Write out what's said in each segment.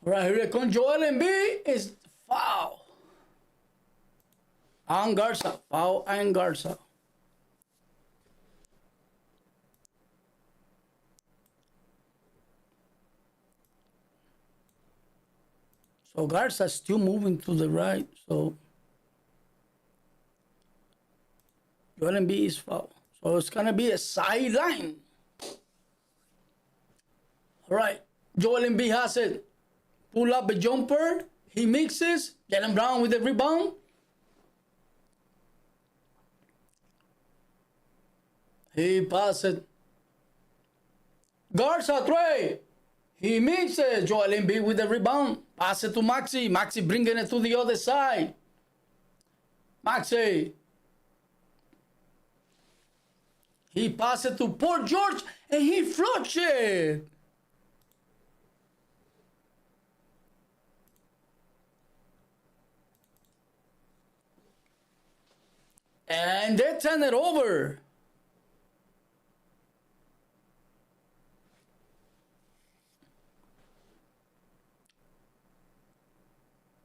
Right here comes Joel Embiid. Is foul. On Garza. Foul and Garza. So Garza still moving to the right. So Joel Embiid is foul. So it's going to be a sideline. All right. Joel Embiid has it. Pull up a jumper. He mixes. Jaylen Brown with the rebound. He passes. Garza three. He mixes. Joel Embiid with the rebound. Pass it to Maxi. Maxi bringing it to the other side. Maxi. He passes to Paul George and he flushed it. And they turn it over.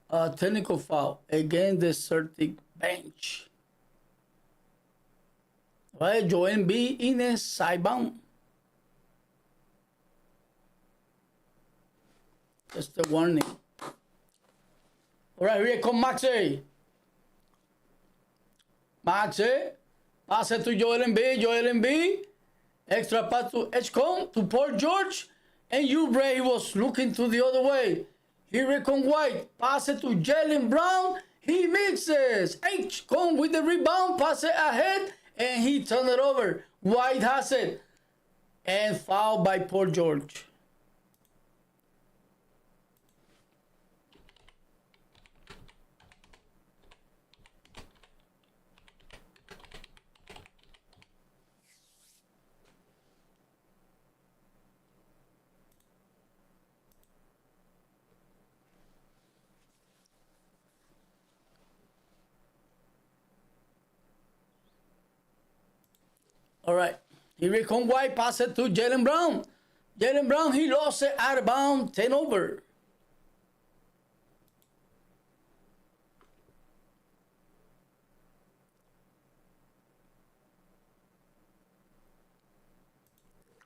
A technical foul against the Celtics bench. Right, Joel Embiid in a sidebound. Just a warning. All right, here comes Maxey. Maxey, pass it to Joel Embiid. Joel Embiid, extra pass to Edgecombe, to Paul George, and Oubre was looking to the other way. Here comes White, pass it to Jaylen Brown. He mixes. Edgecombe with the rebound, pass it ahead, and he turned it over. White has it, and fouled by Paul George. All right, here comes White, pass it to Jaylen Brown. Jaylen Brown, he lost it out of bounds, 10 over.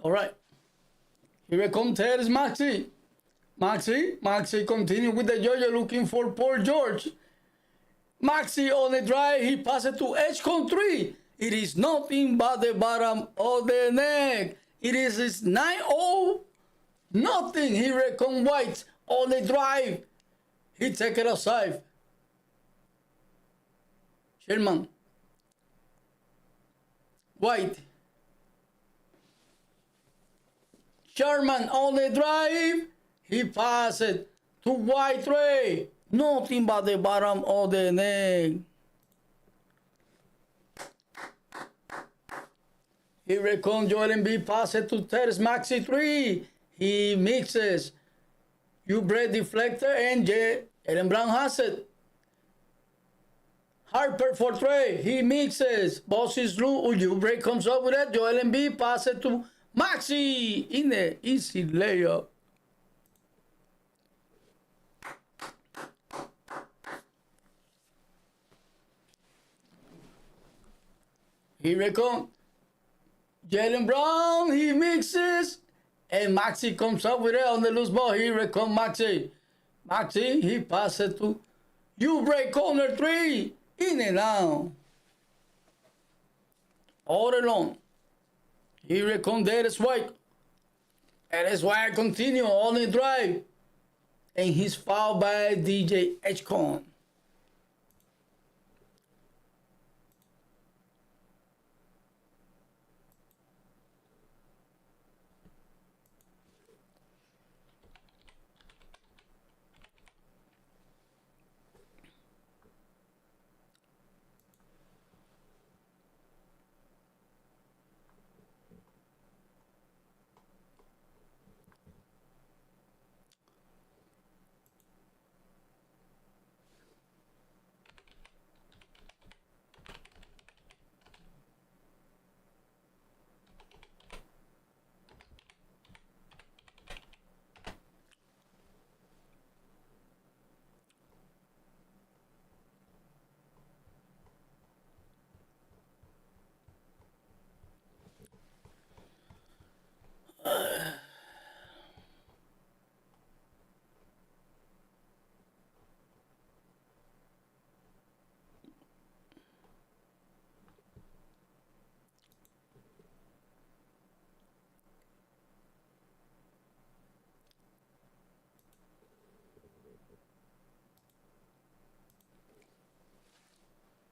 All right, here comes Terrence Maxey. Maxey continue with the Georgia looking for Paul George. Maxey on the drive, he passes to Edgecombe 3. It is nothing but the bottom of the net. It is 9-0. Nothing. Here comes White on the drive. He take it outside. Sherman. White. Sherman on the drive. He passes to White 3. Nothing but the bottom of the net. Here comes Joel Embiid, pass it to Terrence Maxey 3. He mixes. Oubre deflector and Jaylen Brown has it. Harper for 3. He mixes. Boss is loose. Oubre comes up with it. Joel Embiid pass it to Maxey in the easy layup. Here comes Jaylen Brown, he mixes, and Maxey comes up with it on the loose ball. Here comes Maxey. Maxey, he passes to Oubre, corner 3, in and out. All alone. Here comes Dennis White. Dennis White continue on the drive. And he's fouled by DJ Edgecombe.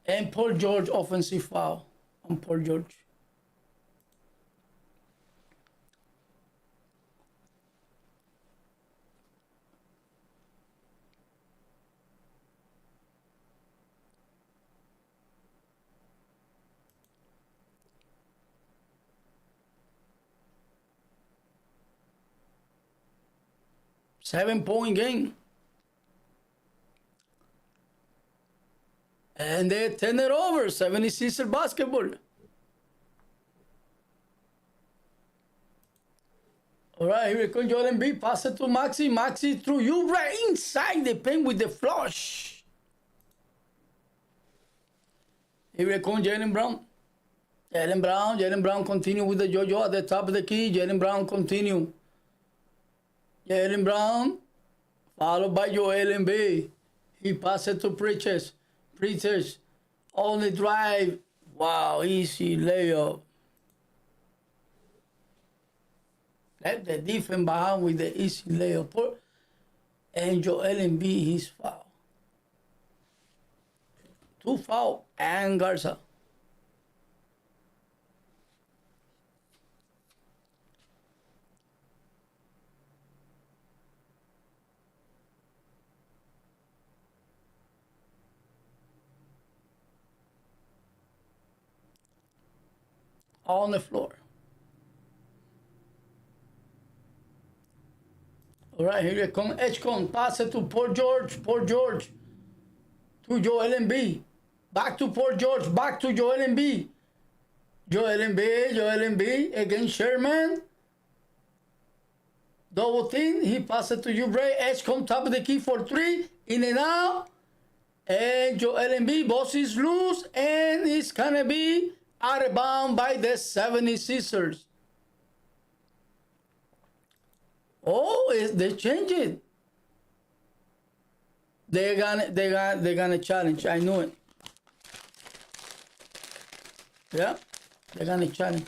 And Paul George offensive foul on Paul George. Seven-point game. And they turn it over. 76ers basketball. All right, here we go. Joel Embiid. Pass it to Maxi. Maxi through you right inside the paint with the flush. Here we go. Jaylen Brown. Jaylen Brown continue with the JoJo at the top of the key. Jaylen Brown continue. Jaylen Brown, followed by Joel Embiid. He passes to Preachers. Preachers on the drive. Wow, easy layup. Let the defense behind with the easy layup. And Joel Embiid, his foul. 2 foul and Garza. On the floor. All right, here they come. Edgecombe, pass it to Paul George. Paul George to Joel Embiid. Back to Paul George. Back to Joel Embiid. Joel Embiid against Sherman. Double team. He passes it to Oubre. Edgecombe, top of the key for 3. In and out. And Joel Embiid, boss is loose. And it's going to be out of bounds by the 76ers. Oh, they changed it. They're gonna challenge. I knew it. Yeah, they're gonna challenge.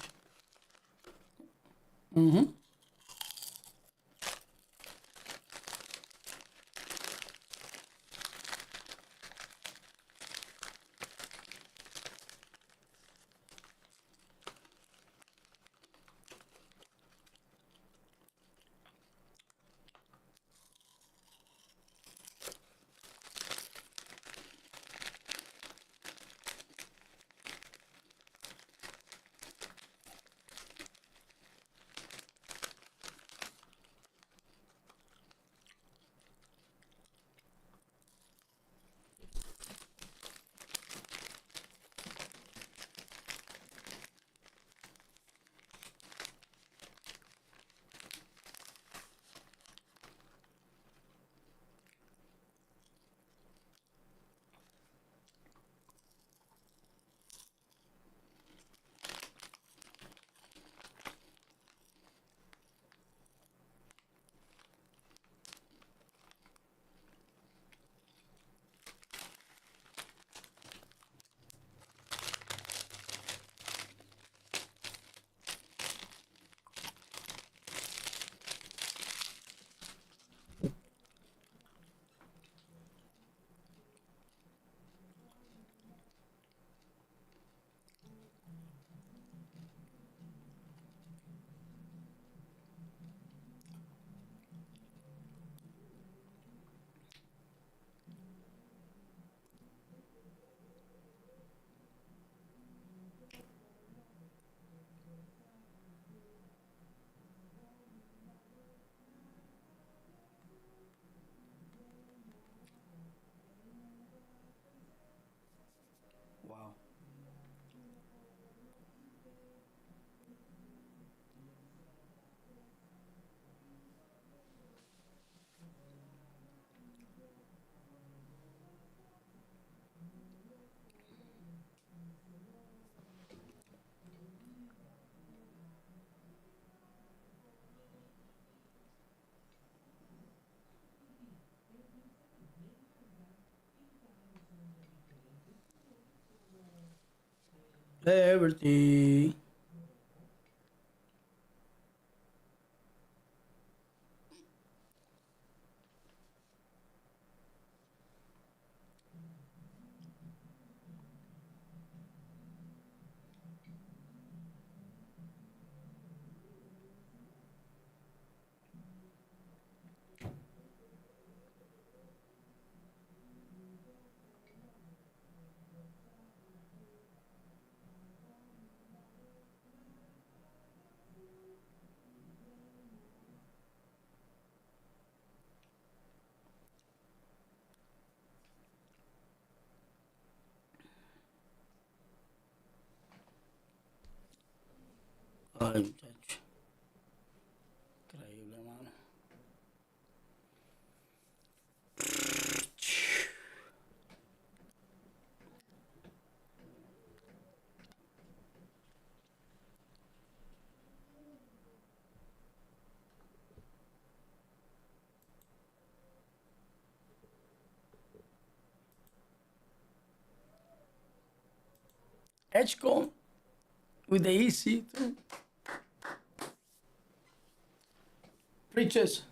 Wow. Liberty. Ay, muchacho. Increíble, mano. Edgecombe with the easy too. Preaches.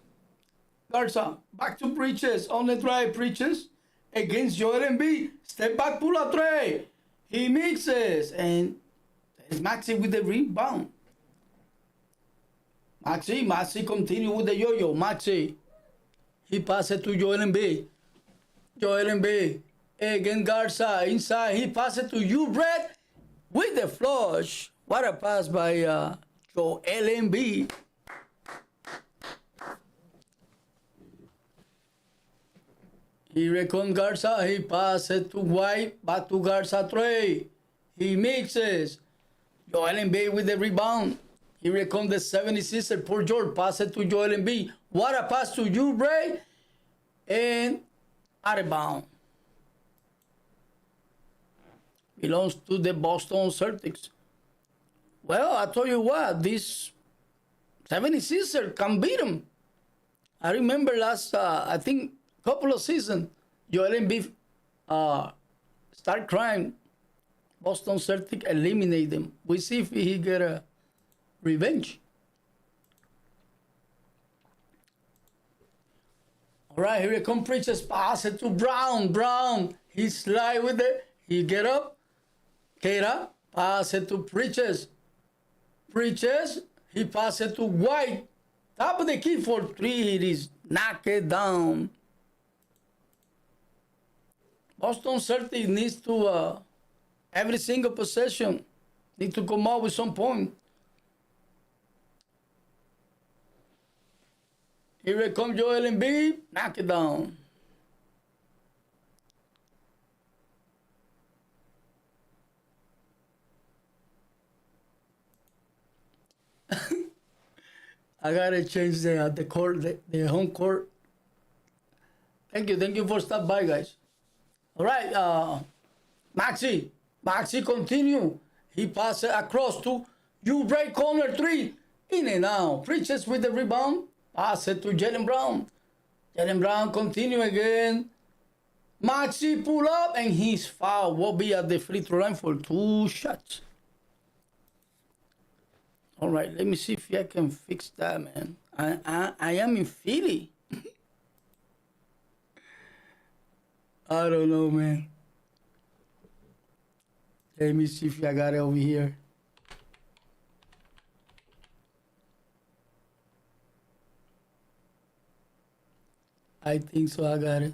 Garza, back to Preaches. On the drive, Preaches against Joel Embiid. Step back, pull up tray. He mixes. And there's Maxi with the rebound. Maxi continue with the yo-yo. Maxi. He passes to Joel Embiid. Joel Embiid against Garza. Inside, he passes to you, Brett, with the flush. What a pass by Joel Embiid. Here comes Garza. He passes to White. Back to Garza tray. He mixes. Joel Embiid with the rebound. Here comes the 76ers. Paul George passes to Joel Embiid. What a pass to you, Bray. And out of bounds. Belongs to the Boston Celtics. Well, I tell you what, this 76ers can beat them. I remember last, I think, couple of seasons, Joel Embiid start crying. Boston Celtics eliminate them. We see if he get a revenge. All right, here comes Preaches. Pass it to Brown. Brown, he slide with it. He get up. Kera, pass it to Preaches. Preaches, he pass it to White. Top of the key for three. It is knock it down. Boston Celtics needs to, every single possession, need to come out with some point. Here comes Joel Embiid, knock it down. I gotta change the court, the home court. Thank you for stopping by, guys. All right, Maxi continue. He passes across to you, break corner three, in and out. Preaches with the rebound, pass it to Jaylen Brown. Jaylen Brown continue again. Maxi pull up and his foul will be at the free throw line for 2 shots. All right, let me see if I can fix that, man. I am in Philly. I don't know, man. Let me see if I got it over here. I think so, I got it.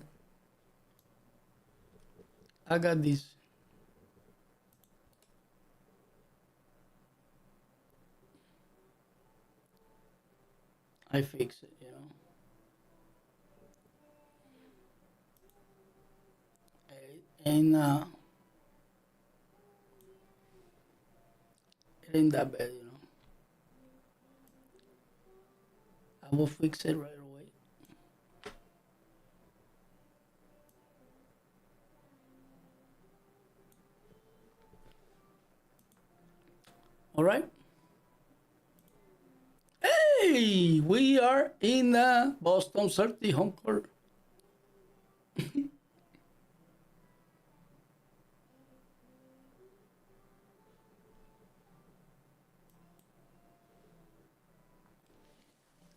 I got this. I fix it, you know. And it ain't that bad, you know. I will fix it right away. All right. Hey, we are in Boston Celtics home court.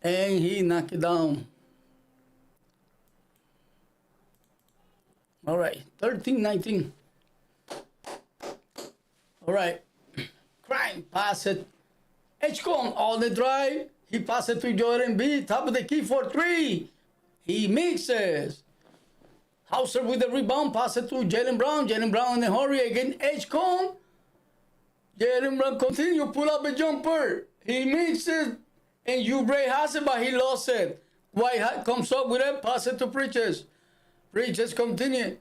And he knocked it down. All right, 13-19. All right, Crime pass it. Edgecombe on the drive. He passes it to Joel Embiid. Top of the key for three. He mixes. Hauser with the rebound. Pass it to Jaylen Brown. Jaylen Brown in a hurry again. Edgecombe. Jaylen Brown continue. Pull up a jumper. He mixes. And Oubre has it, but he lost it. White comes up with it. Pass it to Preaches. Preaches continue.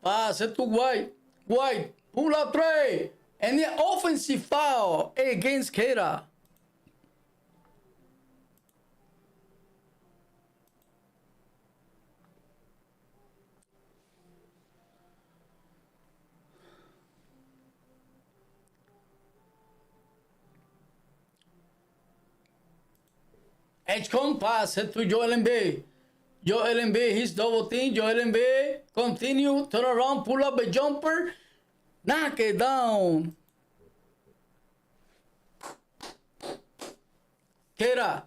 Pass it to White. White. Pull up tray. And the offensive foul against Kera. H-Con pass it to Joel Embiid. Joel Embiid, he's double team. Joel Embiid, continue, turn around, pull up a jumper, knock it down. Kera,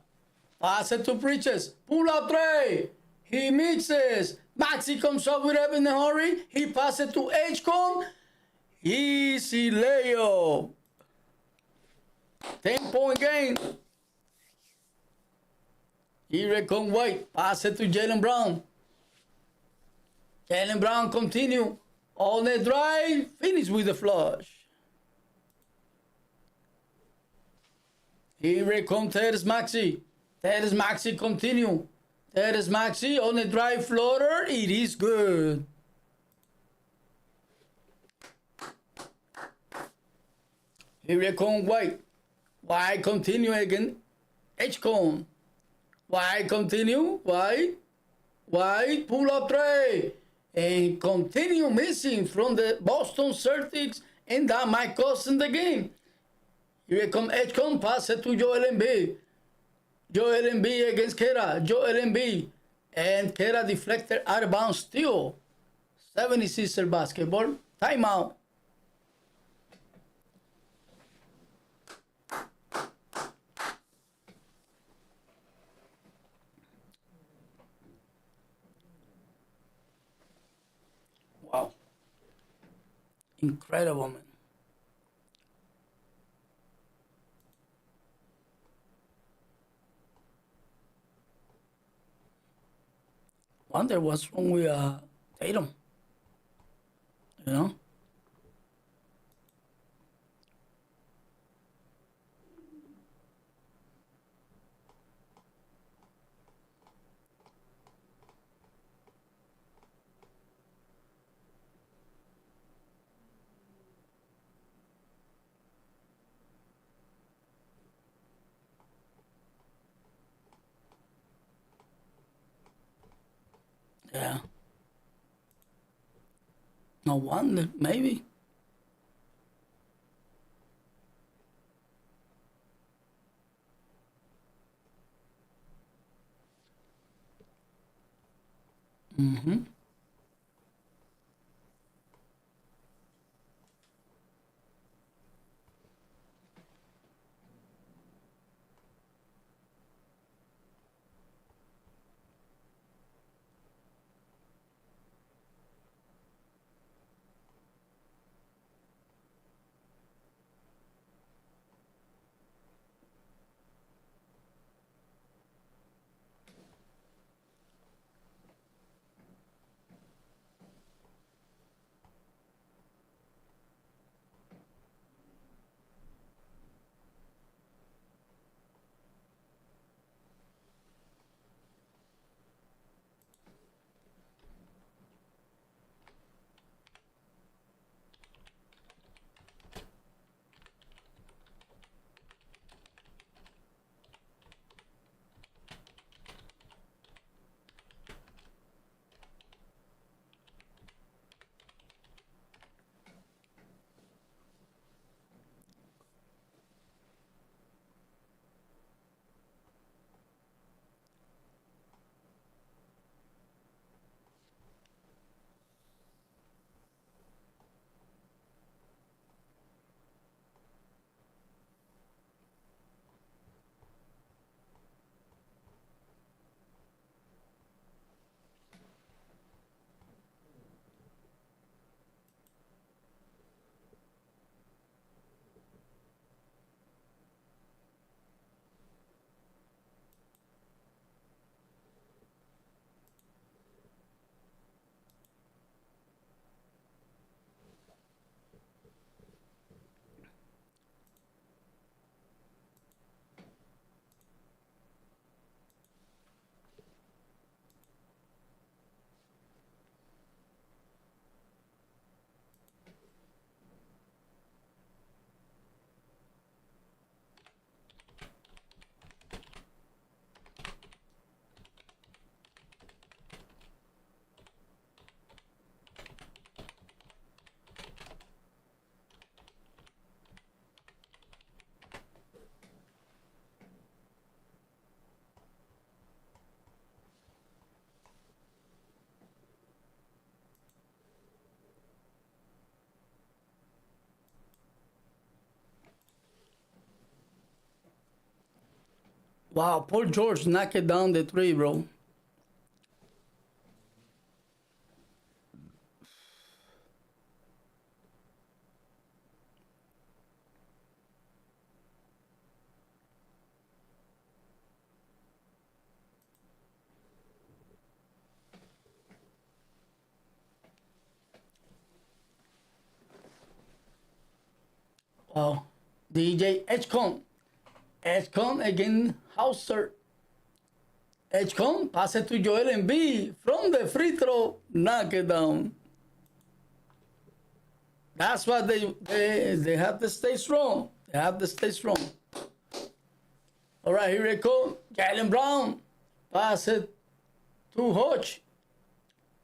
pass it to Bridges, pull up three. He mixes. Maxi comes up with it in a hurry. He passes to H-Con. Easy layup. 10-point game. Here comes White. Pass it to Jaylen Brown. Jaylen Brown continue. On the drive. Finish with the flush. Here comes Terrence Maxey. Terrence Maxey continue. Terrence Maxey on the drive floater. It is good. Here comes White. White continue again. H-Con. White continue. White pull up tray. And continue missing from the Boston Celtics. And that might cost in the game. Here comes H-Con. Pass it to Joel Embiid. Joel Embiid against Kera. Joel Embiid. And Kera deflected out of bounds still. 76ers basketball. Timeout. Wow. Incredible, man. Wonder what's wrong with Tatum. You know? Yeah. No wonder, maybe. Mm-hmm. Wow, Paul George knocked it down the three, bro. Wow. DJ Edgecombe. Edgecombe again, Hauser. Edgecombe pass it to Joel Embiid from the free throw, knock it down. That's what they have to stay strong. They have to stay strong. All right, here it comes. Jaylen Brown pass it to Hodge.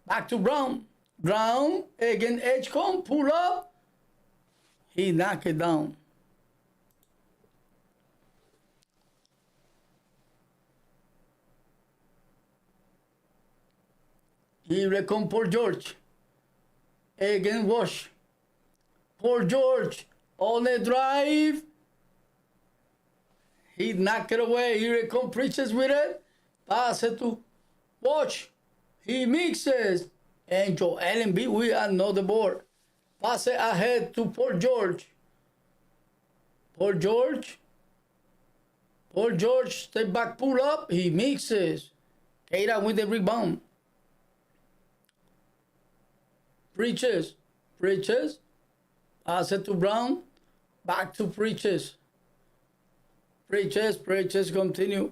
Back to Brown. Brown again, Edgecombe pull up. He knocked it down. Here it comes Paul George. Again, Wash. Paul George on the drive. He knocked it away. Here it comes Bridges with it. Pass it to Wash. He mixes. And Joel Embiid, we are not the board. Pass it ahead to Paul George. Paul George. Paul George, step back, pull up. He mixes. Keita with the rebound. Bridges. Bridges. Pass it to Brown. Back to Bridges. Bridges. Bridges continue.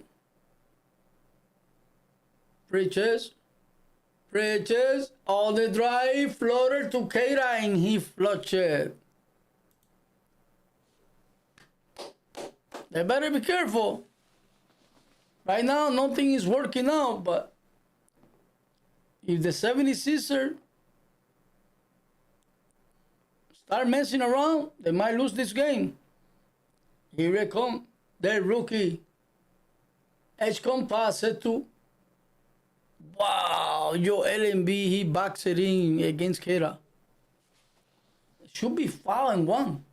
Bridges. Bridges on the drive, floater to Keita, and he flushed it. They better be careful. Right now, nothing is working out, but if the 76ers start messing around, they might lose this game. Here it comes, their rookie. Edgecombe pass it to wow, Joel Embiid, he backs it in against Keita. Should be foul and one.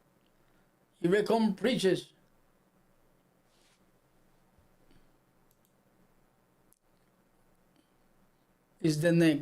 Here it comes Bridges. Is the neck.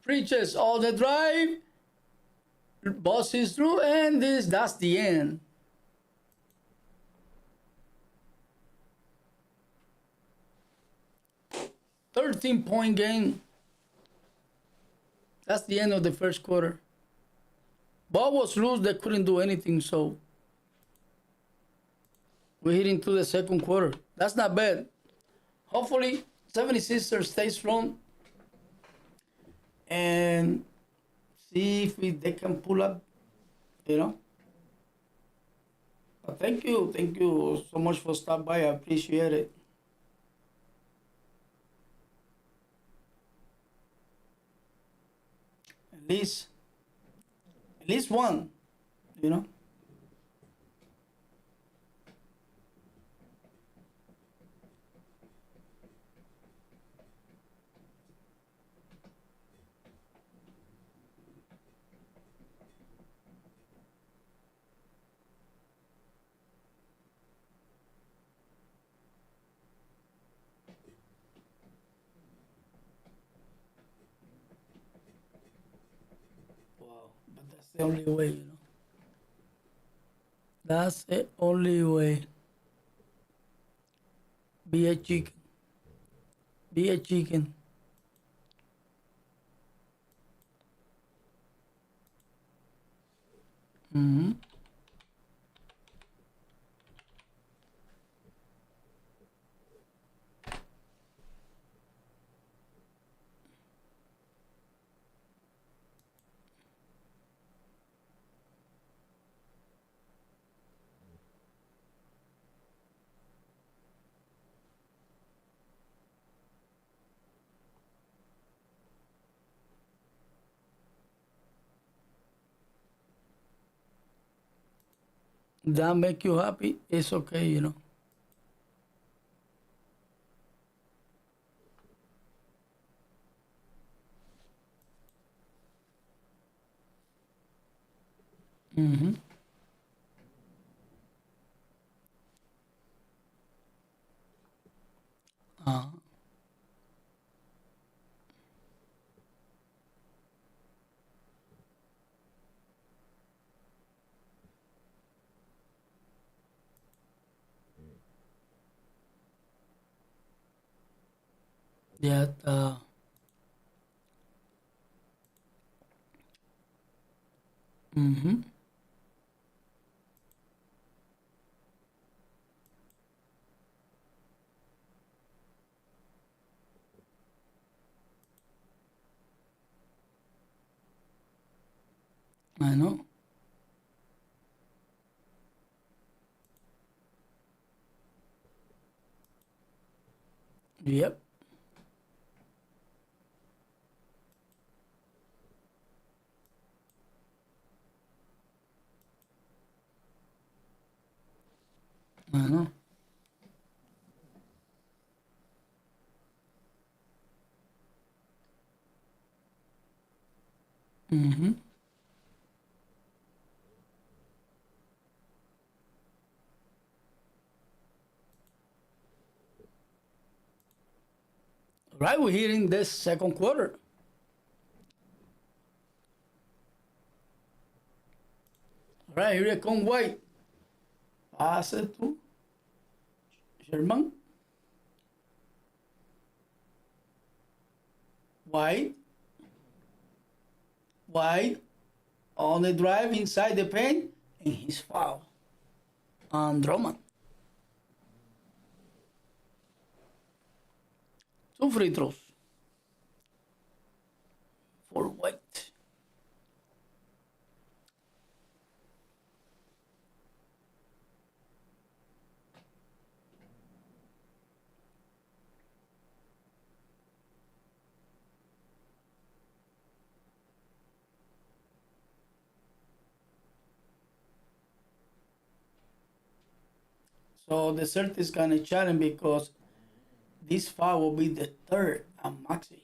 Bridges all the drive. Boss is through, and that's the end. $13-point game. That's the end of the first quarter. Ball was loose, they couldn't do anything, so we hit into the second quarter. That's not bad. Hopefully, 76ers stay strong and see if they can pull up, you know. But thank you so much for stopping by. I appreciate it. At least one, you know. Wow, but that's the only way, you know. That's the only way. Be a chicken. Be a chicken. Mm-hmm. that make you happy, it's okay, you know. Mm-hmm. Uh, yeah. Mm-hmm. I know. Yep. I know. Mm-hmm. Right, we're here in this second quarter. Right, here come White. Pass it to Sherman. White. White on the drive inside the paint, and he's foul on Drummond. Two free throws for White. So the Celtics gonna challenge because this foul will be the third on Maxi.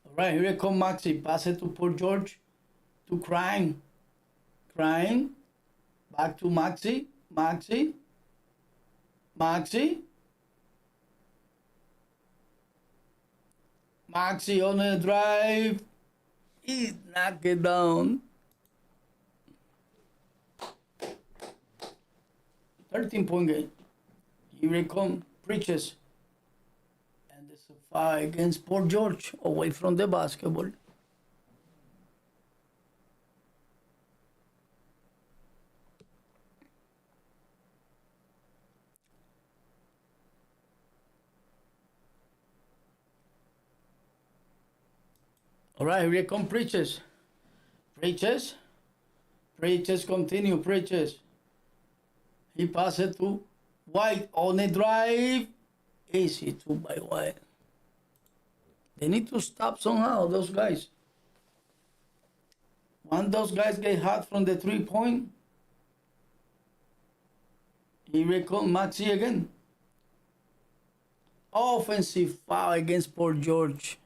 All right, here come Maxi. Pass it to Paul George to Crying. Crying. Back to Maxi. Maxi. Maxi. Maxi on the drive. He knocked it down. 13-point game. Here it come. Preaches. And it's a foul against Paul George away from the basketball. All right, here come Preaches. Preaches. Preaches continue. Preaches. He passed it to White on the drive. Easy two by White. They need to stop somehow, those guys. When those guys get hot from the 3-point, he recall Maxi again. Offensive foul against Paul George.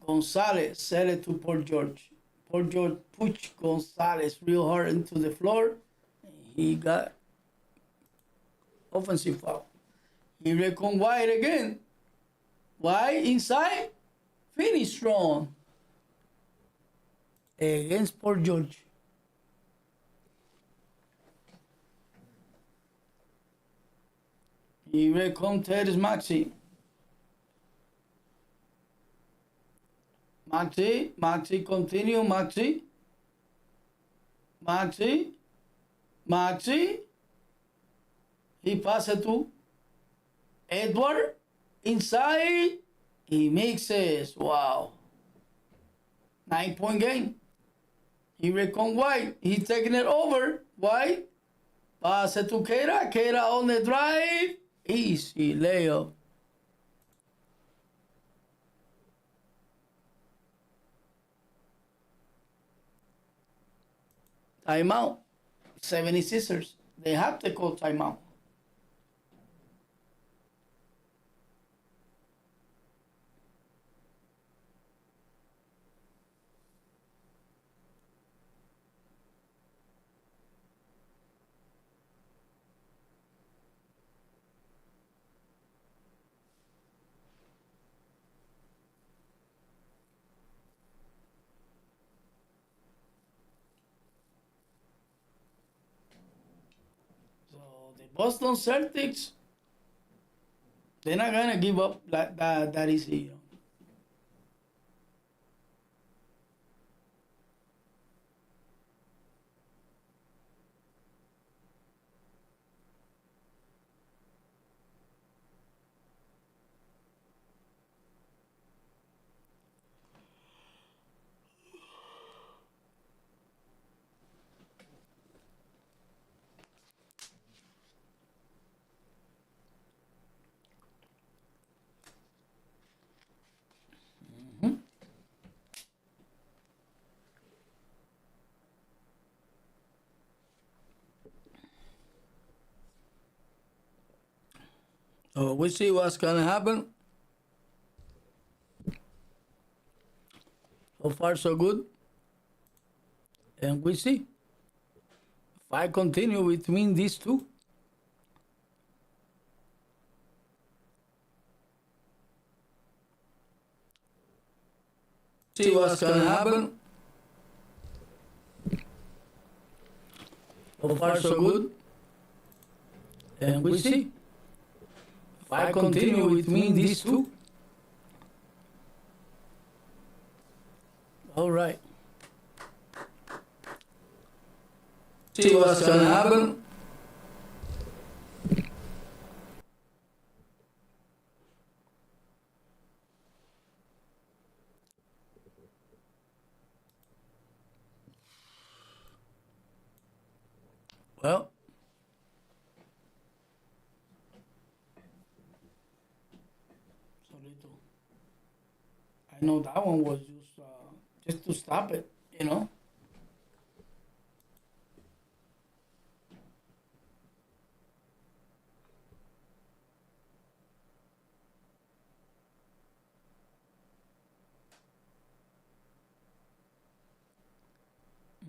Gonzalez set it to Paul George. Paul George pushed Gonzalez real hard into the floor. He got offensive foul. He reckoned White again. White inside. Finish strong. Against Paul George. He reckoned Terrence Maxey. Maxi, continue, Maxi. He passes to Edward inside. He mixes. Wow. 9-point game. Here it comes White. He's taking it over. White. Pass it to Keira. Keira on the drive. Easy layup. Timeout. 76ers. They have to call timeout. The Boston Celtics, they're not gonna give up that easy. So we see what's gonna happen. So far, so good. And we see if I continue between these two. See what's gonna happen. So far, so good. And we see if I continue between these two. All right. See what's gonna happen. Well, Solito. I know that one was just to stop it, you know.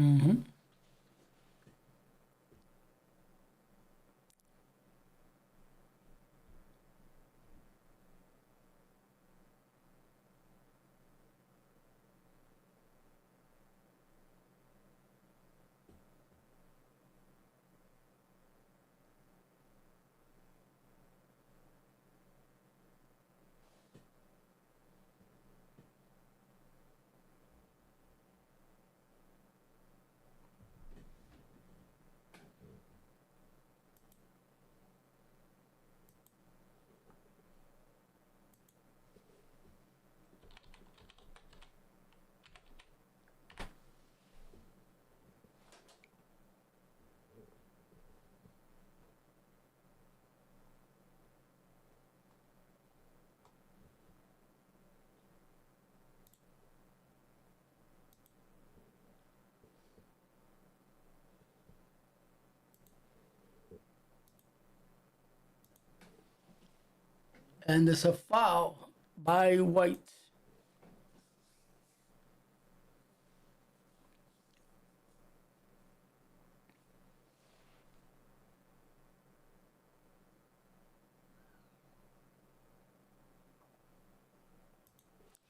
Mm-hmm. And there's a foul by White.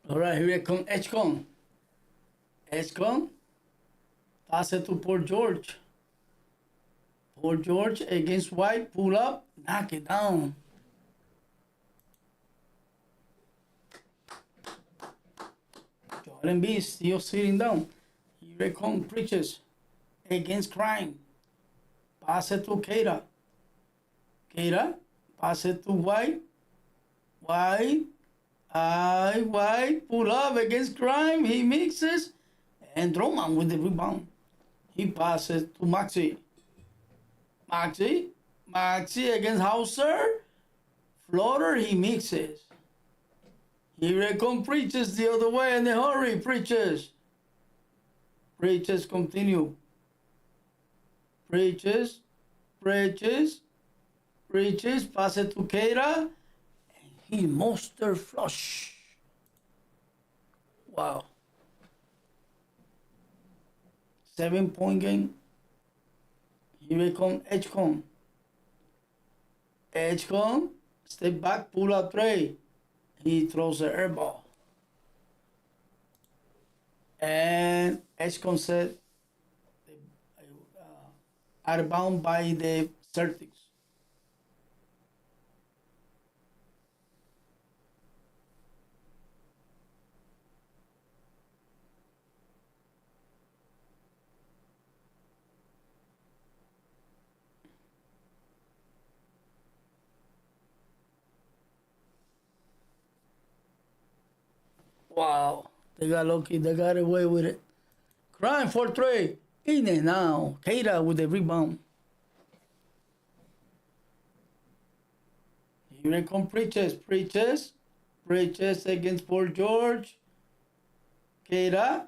All right, here comes Edgecombe. Edgecombe, pass it to Paul George. Paul George against White, pull up, knock it down. Embiid still sitting down. Here comes Preaches against crime. Pass it to Keita. Keita, pass it to White. White. White. Pull up against crime. He mixes. And Drummond with the rebound. He passes to Maxi. Maxi against Hauser. Floater, he mixes. Here comes Preaches the other way in a hurry. Preaches continue. Preaches, pass it to Keita. And he monster flush. Wow. 7-point game. Here comes Edgecombe. Step back, pull up tray. He throws the air ball. And Edgecombe said out of bound by the Celtics. Wow, they got lucky. They got away with it. Crime for three. In and out. Keita with the rebound. Here comes Preaches against Paul George. Keita.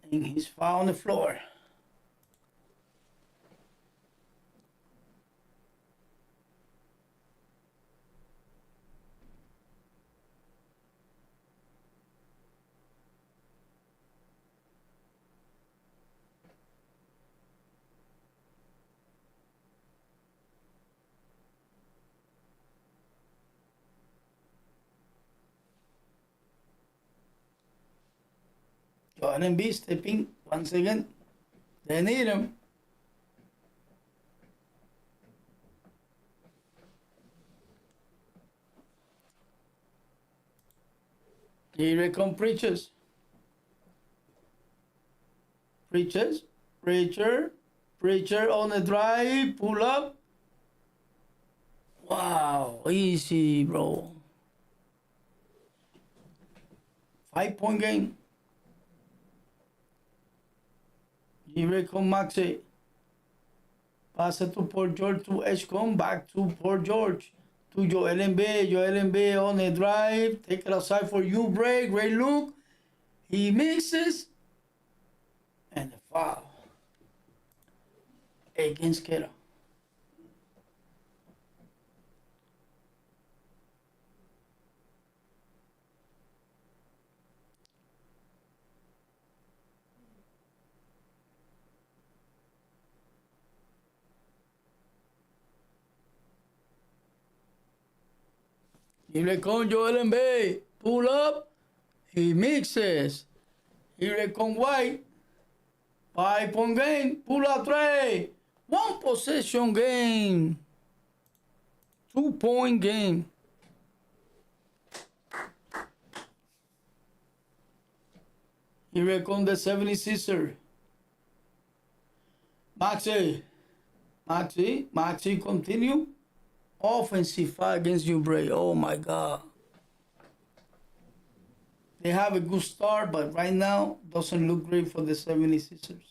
And he's foul on the floor. Joel Embiid stepping once again. They need him. Here comes Preaches on the drive, pull up. Wow, easy, bro. 5-point game. Here comes Maxi. Pass it to Paul George to Edgecombe. Back to Paul George. To Joel Embiid on the drive. Take it outside for you, break. Great look. He mixes. And the foul. Against Keita. Here comes Joel Embiid. Pull up. He mixes. Here comes White. 5-point game. Pull up tray. 1 possession game. 2-point game. Here comes the 76Sixers. Maxi continue. Offensive foul against Oubre. Oh my God. They have a good start, but right now doesn't look great for the 76ers.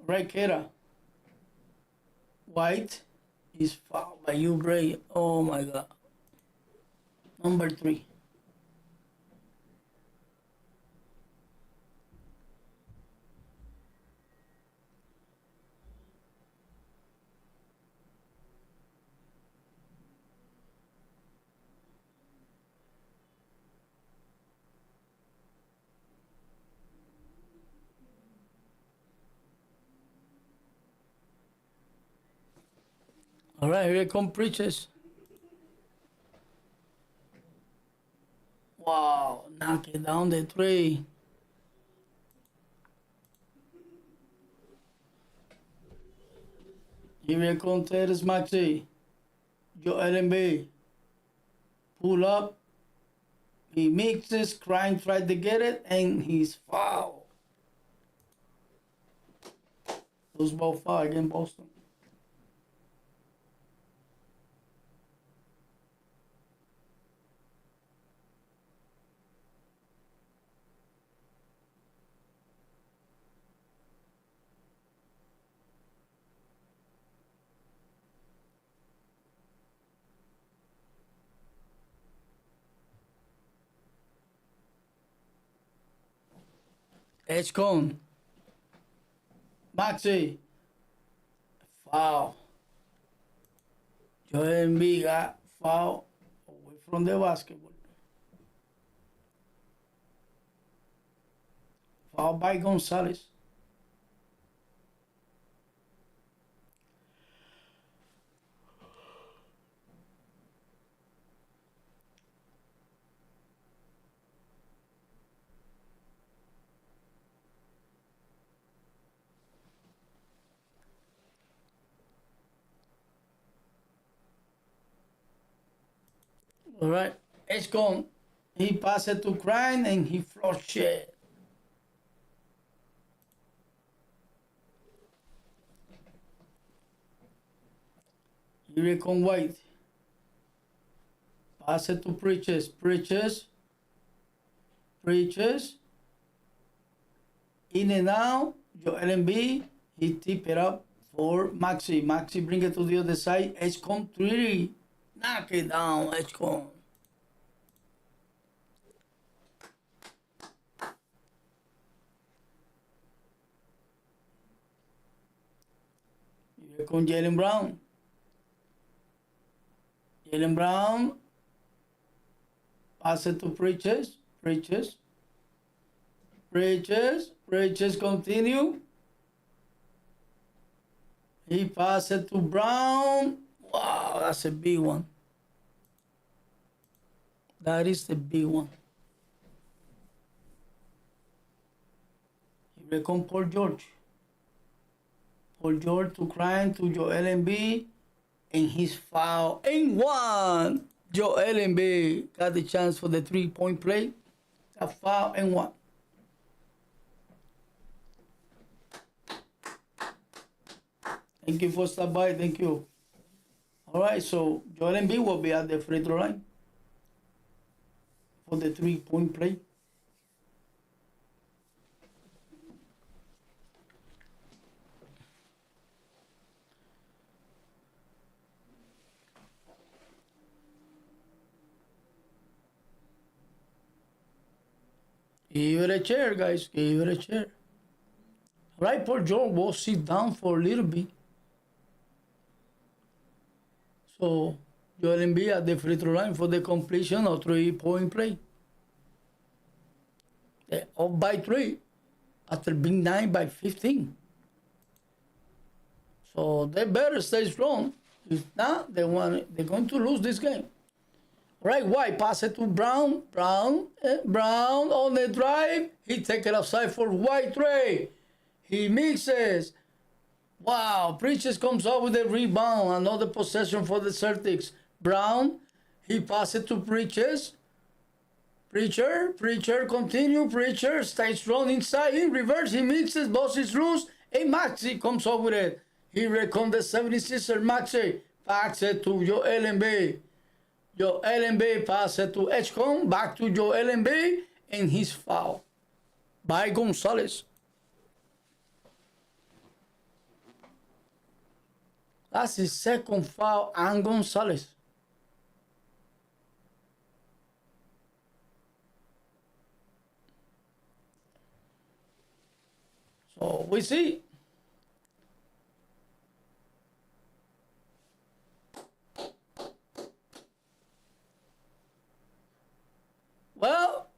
Right, Keita. White is fouled by Oubre. Oh my God. Number 3. All right, here come Preaches. Wow, knock it down the three. Here comes Terrence Maxey. Joel Embiid. Pull up. He mixes. Crime tried to get it, and he's foul. Those both foul against Boston. Edge cone. Maxey. Foul. Joel Embiid got foul away from the basketball. Foul by Gonzalez. All right, it's gone. He passed it to Crane and he flushed it. Here comes White. Pass it to Preachers. Preachers. In and out. Joel Embiid. He tip it up for Maxey. Maxey bring it to the other side. Edgecombe 3. Knock it down, Edgecombe. Here comes Jaylen Brown. Jaylen Brown. Pass it to Preachers. Preachers continue. He passed it to Brown. Wow, that's a big one. That is the big one. Here comes Paul George. Paul George to Crime to Joel Embiid. And he's foul. And one. Joel Embiid got the chance for the 3-point play. A foul and one. Thank you for stopping by. Thank you. All right, so Joel Embiid will be at the free throw line for the 3-point play. Give it a chair, guys. Give it a chair. All right, Paul George will sit down for a little bit. So Joel Embiid at the free throw line for the completion of 3-point play. They're up by 3 after being 9 by 15. So they better stay strong. If not, they're going to lose this game. Right, White pass it to Brown. Brown on the drive. He take it outside for White Trey. He mixes. Wow, Preachers comes up with a rebound. Another possession for the Celtics. Brown, he passes it to Preachers. Preacher continue. Preacher stays strong inside. In reverse, he mixes, bosses loose. And Maxey comes up with it. Here comes the 76ers. Maxey passes it to Joel Embiid. Joel Embiid pass it to Edgecombe, back to Joel Embiid, and he's foul by Gonzalez. That's his second foul on Gonzalez. So we see. Well,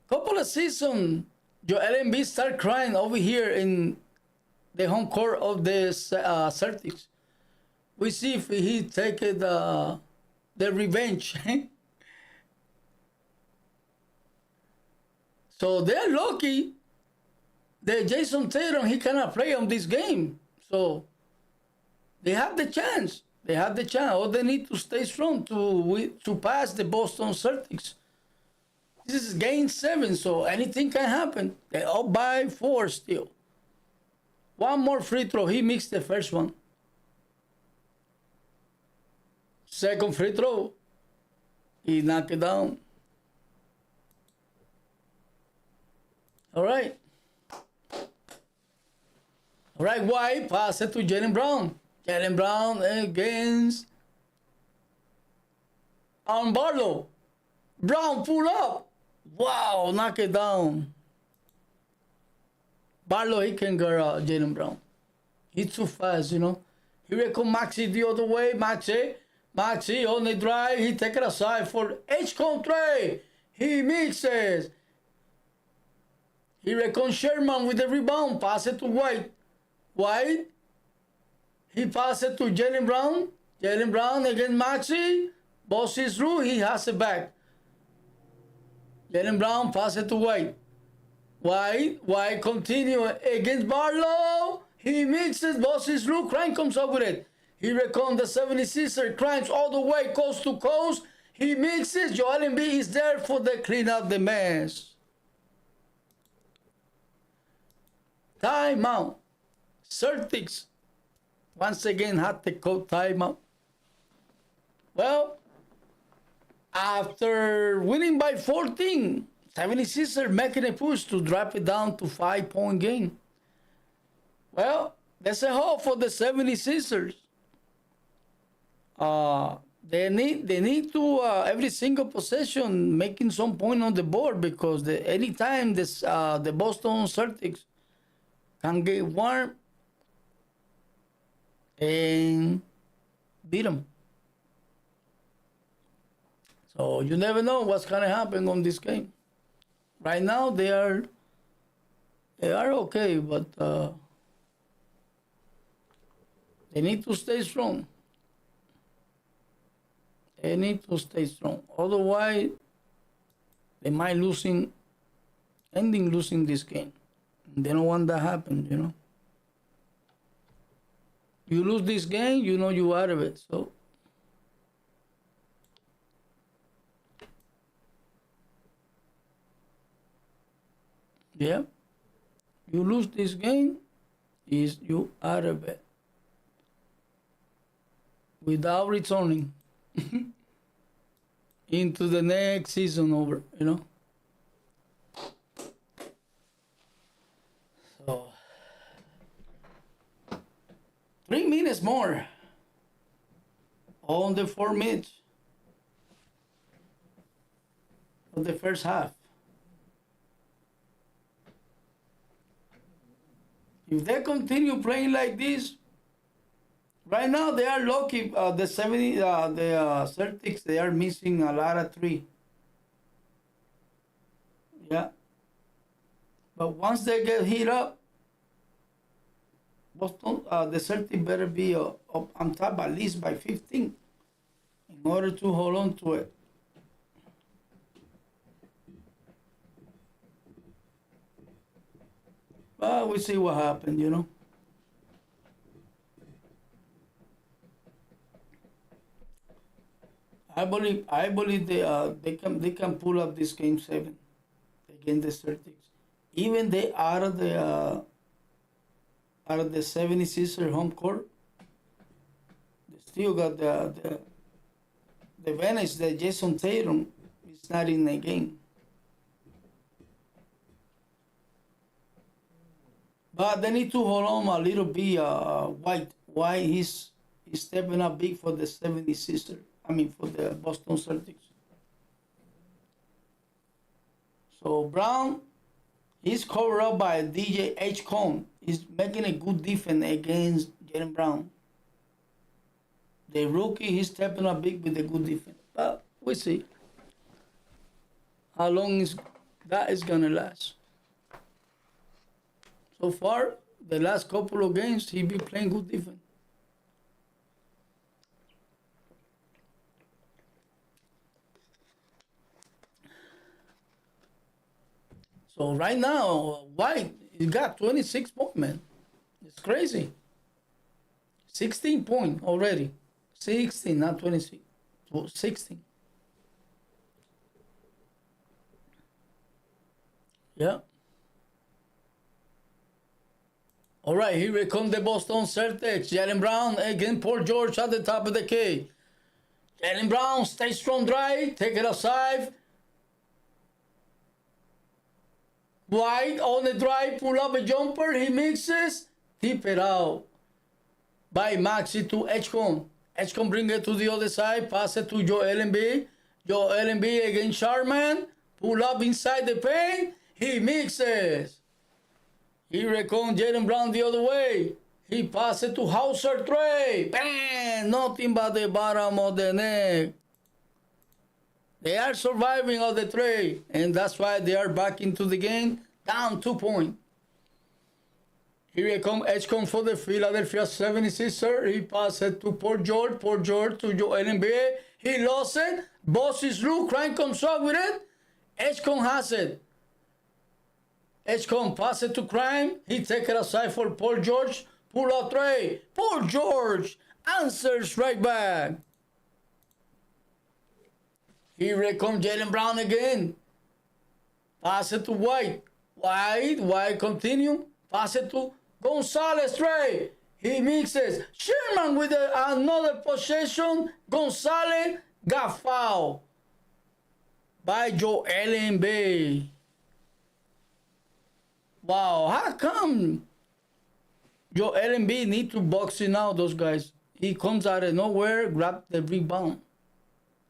couple of seasons, Joel Embiid start crying over here in the home court of the Celtics. We see if he take the revenge So they're lucky that Jason Tatum, he cannot play on this game. So they have the chance. They have the chance. All they need to stay strong to pass the Boston Celtics. This is game 7, so anything can happen. They're up by 4 still. One more free throw. He missed the first one. Second free throw. He knocked it down. All right. All right, White pass it to Jaylen Brown. Jaylen Brown against Barlow. Brown pull up. Wow, knock it down. Barlow, he can guard Jaylen Brown. He's too fast, you know. Here comes Maxi the other way. Maxi on the drive. He take it aside for H-Contre. He mixes. Here comes Sherman with the rebound. Pass it to White. White. He passes it to Jaylen Brown. Jaylen Brown against Maxi. Bosses through. He has it back. Jaylen Brown pass it to White. White continue against Barlow. He mixes, bosses through. Crime comes up with it. Here comes the 76ers. Crimes all the way coast to coast. He mixes. Joel Embiid is there for the clean up the mess. Timeout. Celtics once again had to call timeout. Well, after winning by 14, 76ers making a push to drop it down to 5-point game. Well, that's a hope for the 76ers. They need to every single possession making some point on the board, because anytime the Boston Celtics can get warm and beat them. So you never know what's gonna happen on this game. Right now they are okay, but they need to stay strong. They need to stay strong. Otherwise, they might ending losing this game. They don't want that happen, you know. You lose this game, you know you're out of it. So yeah, you lose this game, is you out of it without returning into the next season over, you know. So 3 minutes more on the 4 minutes of the first half. If they continue playing like this, right now they are lucky. The Celtics, they are missing a lot of 3. Yeah. But once they get hit up, Boston, the Celtics better be up on top at least by 15 in order to hold on to it. But we see what happened, you know. I believe they can pull up this game 7 against the Celtics. Even they out of the 76ers home court, they still got the advantage that Jason Tatum is not in the game. But they need to hold on a little bit. White he's stepping up big for the 76ers. I mean, for the Boston Celtics. So Brown, he's covered up by DJ H-Cone. He's making a good defense against Jaylen Brown. The rookie, he's stepping up big with a good defense. But we'll see how long that is going to last. So far, the last couple of games, he be playing good defense. So right now, White, he got 26 points, man. It's crazy. 16 points already. 16, not 26. 16. Yeah. All right, here come the Boston Celtics. Jaylen Brown against Paul George at the top of the key. Jaylen Brown, stay strong drive, take it aside. White on the drive, pull up a jumper, he mixes, tip it out. By Maxi to Edgecombe. Edgecombe bring it to the other side, pass it to Joel Embiid. Joel Embiid against Sharman, pull up inside the paint, he mixes. Here comes Jaylen Brown the other way. He passes to Hauser Trey. Bang! Nothing but the bottom of the net. They are surviving on the tray, and that's why they are back into the game, down 2 points. Here comes Edgecombe for the Philadelphia 76ers. He passes to Paul George. Paul George to Joel Embiid. He lost it. Boss is loose. Crime comes up with it. Edgecombe has it. Edgecombe pass it to Crime. He take it aside for Paul George. Pull out tray. Paul George answers right back. Here comes Jaylen Brown again. Pass it to White. White continue. Pass it to Gonzalez Trey. He mixes. Sherman with another possession. Gonzalez got fouled by Joel Embiid. Wow, how come Joel Embiid need to box in out those guys? He comes out of nowhere, grab the rebound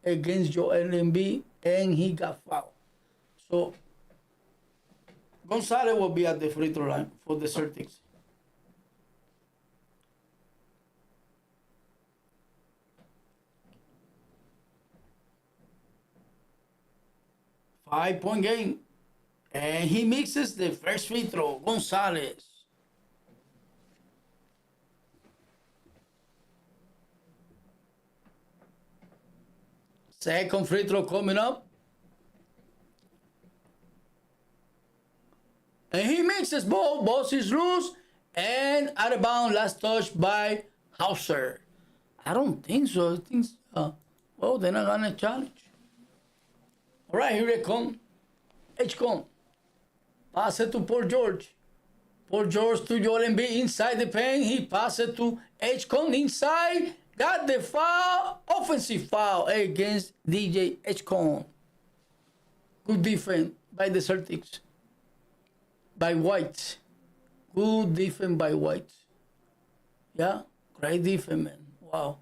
against Joel Embiid, and he got fouled. So Gonzalez will be at the free throw line for the Celtics. Five-point game. And he mixes the first free throw. Gonzalez. Second free throw coming up. And he mixes both. Both is loose. And out of bounds. Last touch by Hauser. I don't think so. I think, well, they're not going to challenge. All right, here they come. Edgecombe. Pass it to Paul George. Paul George to Joel Embiid inside the paint. He passes it to Edgecombe inside. Got the foul. Offensive foul against DJ Edgecombe. Good defense by the Celtics. By White. Good defense by White. Yeah, great defense, man. Wow.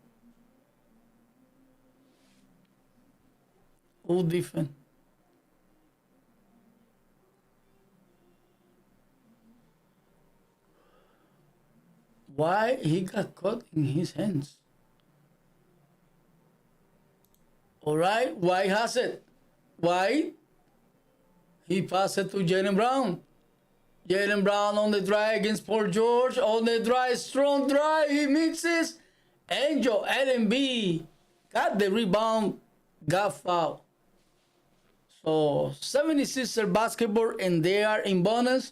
Good defense. Why he got caught in his hands? All right, White has it. White. He passed it to Jaylen Brown. Jaylen Brown on the drive against Paul George. On the drive, strong drive. He mixes. And Joel Embiid got the rebound. Got fouled. So 76ers basketball, and they are in bonus.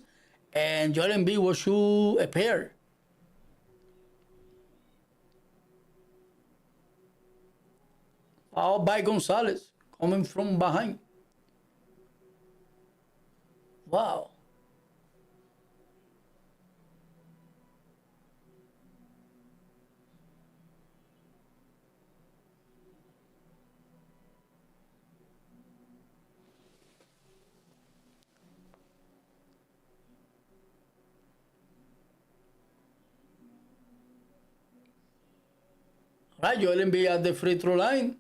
And Joel Embiid will shoot a pair. Fouled by Gonzalez, coming from behind. Wow. All right, Joel Embiid at the free throw line.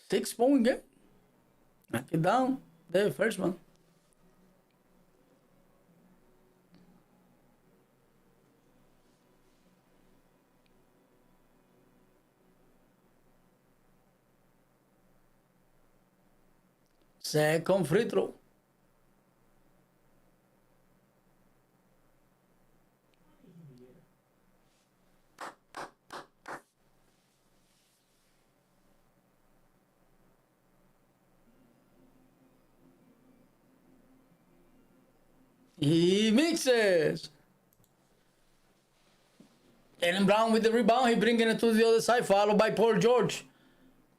6-point game. Knock it down. The first one. Second free throw. He mixes. Jaylen Brown with the rebound. He bringing it to the other side, followed by Paul George.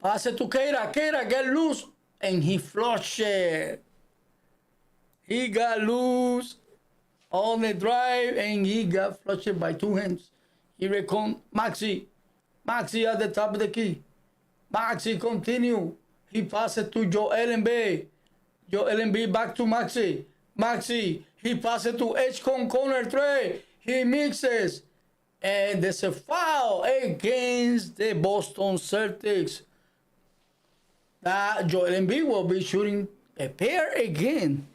Pass it to Keita. Keita get loose, and he flushed it. He got loose on the drive, and he got flushed by two hands. Here it comes Maxi. Maxi at the top of the key. Maxi continue. He passes to Joel Embiid. Joel Embiid back to Maxi. Maxi. He passes to H-Con corner three. He mixes. And there's a foul against the Boston Celtics. That Joel Embiid will be shooting a pair again.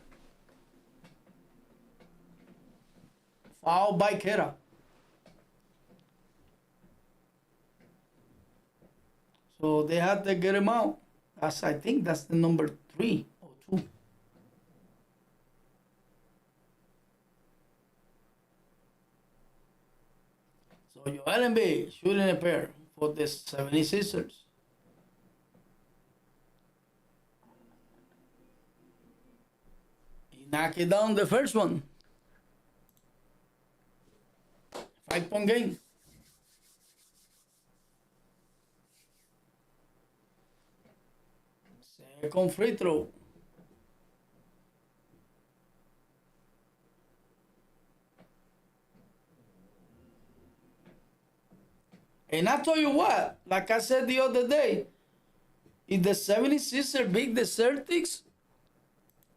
Foul by Keita. So they had to get him out. I think that's the number 3 or 2. So Joel Embiid shooting a pair for the 76ers. He knocked it down the first one. 5-point game. Second free throw. And I tell you what, like I said the other day, if the 76ers beat the Celtics,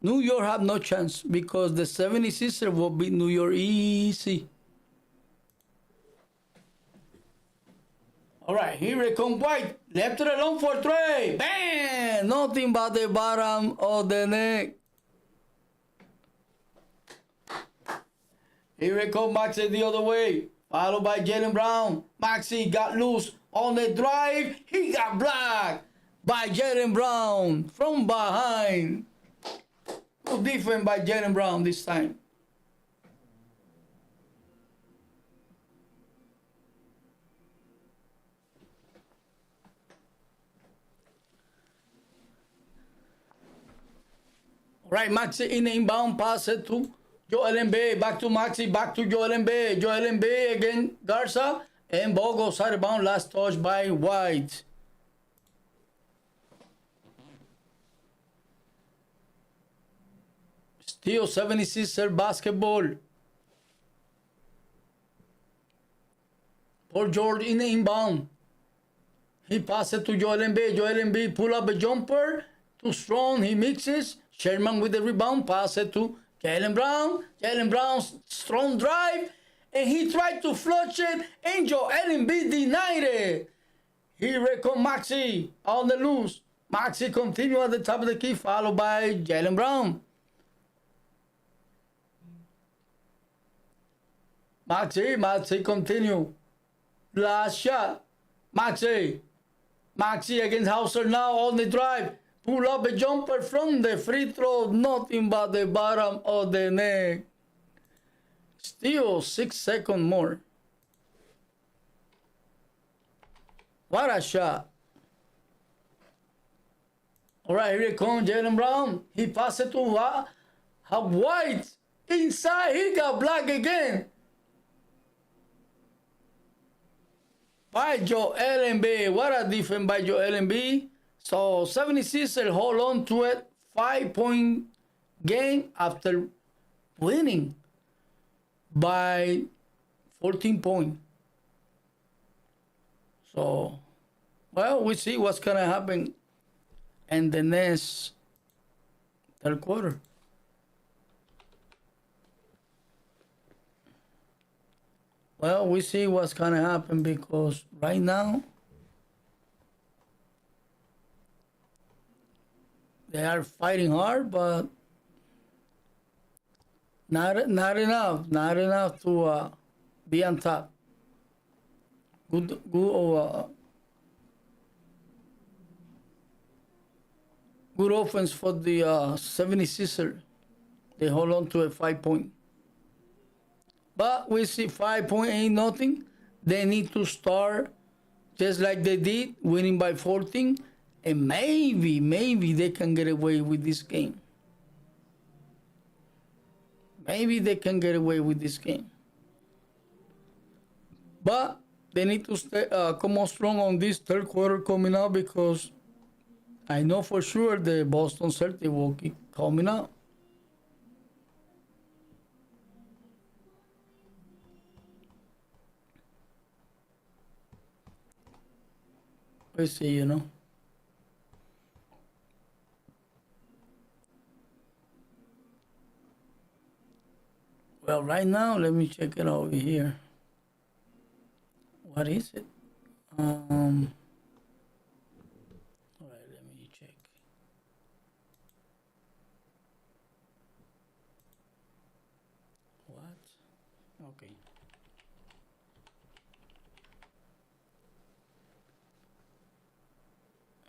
New York have no chance because the 76ers will beat New York easy. All right, here it comes White. Left it alone for three. Bam! Nothing but the bottom of the net. Here it comes Maxi the other way. Followed by Jaylen Brown. Maxi got loose on the drive. He got blocked by Jaylen Brown from behind. Good defense by Jaylen Brown this time. Right, Maxi in the inbound pass it to Joel Embiid. Back to Maxi, back to Joel Embiid. Joel Embiid again, Garza. And ball goes out of bounds. Last touch by White. Still 76ers basketball. Paul George in the inbound. He passes to Joel Embiid. Joel Embiid pull up a jumper. Too strong. He mixes. Sherman with the rebound, pass it to Jaylen Brown. Jaylen Brown's strong drive, and he tried to flush it, and Joel Embiid denied it. Here comes Maxi on the loose. Maxi continue at the top of the key, followed by Jaylen Brown. Maxi continue. Last shot. Maxi against Hauser now on the drive. Pull up a jumper from the free throw, nothing but the bottom of the net. Still 6 seconds more. What a shot. All right, here it comes Jaylen Brown. He passed it to White. Inside, he got blocked again. By Joel Embiid. What a defense by Joel Embiid. So 76ers hold on to it. 5-point game after winning by 14 points. So, well, we see what's going to happen in the next third quarter. Well, we see what's going to happen because right now, they are fighting hard, but not enough to be on top. Good offense for the 76ers. They hold on to a 5-point. But we see 5 point ain't nothing. They need to start just like they did, winning by 14. And maybe they can get away with this game. Maybe they can get away with this game. But they need to come on strong on this third quarter coming out, because I know for sure the Boston Celtics will keep coming out. Let's see. Well, right now, let me check it over here. What is it? All right, let me check. What? Okay.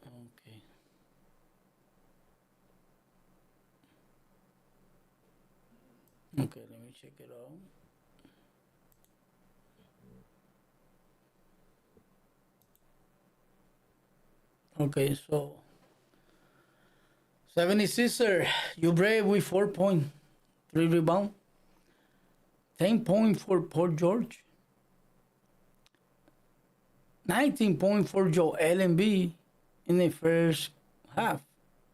Okay. Okay, let me check it out. Okay, so 76er, you brave with 4 points, 3 rebound, 10 points for Paul George, 19 points for Joe Embiid in the first half.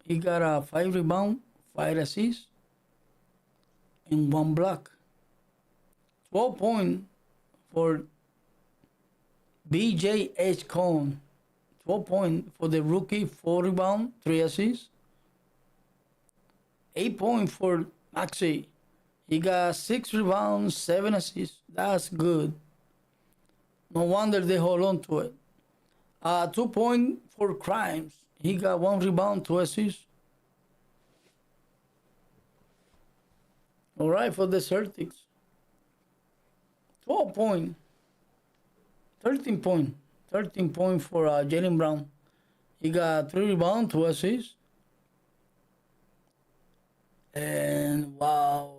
He got a 5 rebound, 5 assists, and 1 block. 12 points for BJ Cone. 12 points for the rookie, 4 rebound, 3 assists. 8 points for Maxey. He got 6 rebounds, 7 assists. That's good. No wonder they hold on to it. 2 points for Crimes. He got 1 rebound, 2 assists. All right, for the Celtics. 12 points. 13 points. 13 points for Jaylen Brown. He got 3 rebounds, 2 assists. And wow,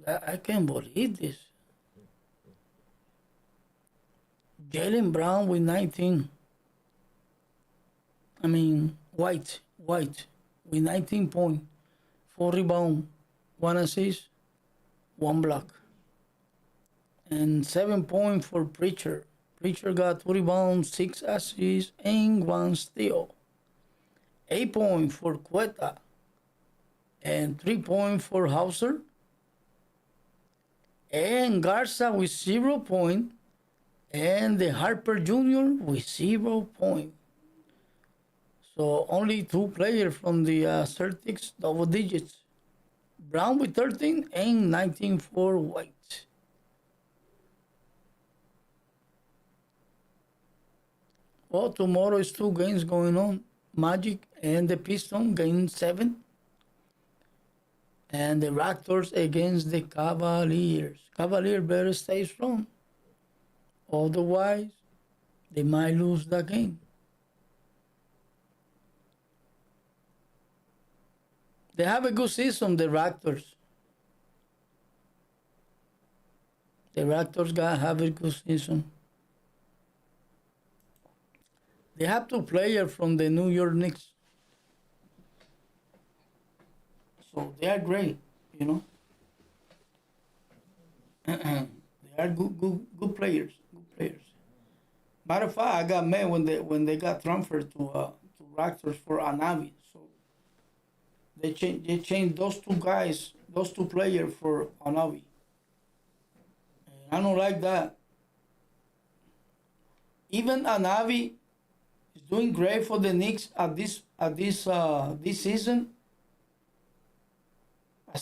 I can't believe this. Jaylen Brown with 19. White with 19 points, 4 rebounds, 1 assist, 1 block. And 7 points for Preacher. Preacher got 2 rebounds, 6 assists, and 1 steal. 8 points for Quetta. And 3 points for Hauser. And Garza with 0 points. And the Harper Jr. with 0 points. So only 2 players from the Celtics, double digits. Brown with 13 and 19 for White. Well, tomorrow is 2 games going on. Magic and the Pistons, game 7. And the Raptors against the Cavaliers. Cavaliers better stay strong. Otherwise, they might lose the game. They have a good season, the Raptors. The Raptors have a good season. They have 2 players from the New York Knicks. So they are great, They are good players. Good players. Matter of fact, I got mad when they got transferred to Raptors for Anavi. So they changed those 2 guys, those 2 players for Anavi. And I don't like that. Even Anavi is doing great for the Knicks at this season. I'm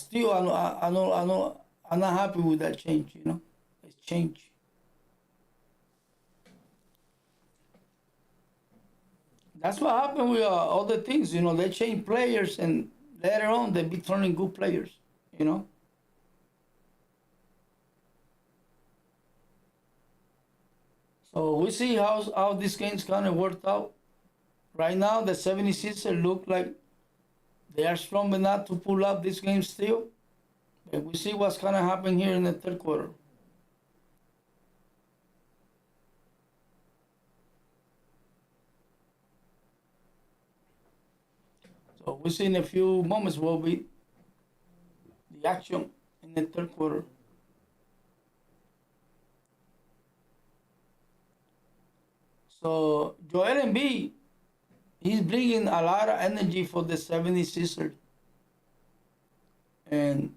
not happy with that change. It's change. That's what happened with other things. They change players, and later on they be turning good players. So we see how this game's kind of worked out. Right now, the 76ers look like they are strong enough to pull up this game still. But we see what's going to happen here in the third quarter. So we see in a few moments will be the action in in the third quarter. So Joel Embiid, he's bringing a lot of energy for the 76ers. And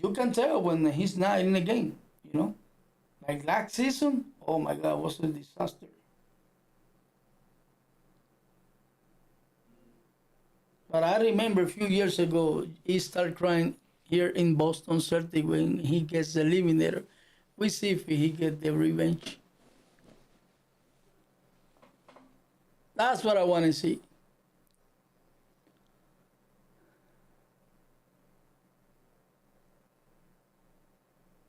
you can tell when he's not in the game, you know? Like last season, oh my God, it was a disaster. But I remember a few years ago, he started crying here in Boston Celtics when he gets eliminated. We see if he get the revenge. That's what I want to see.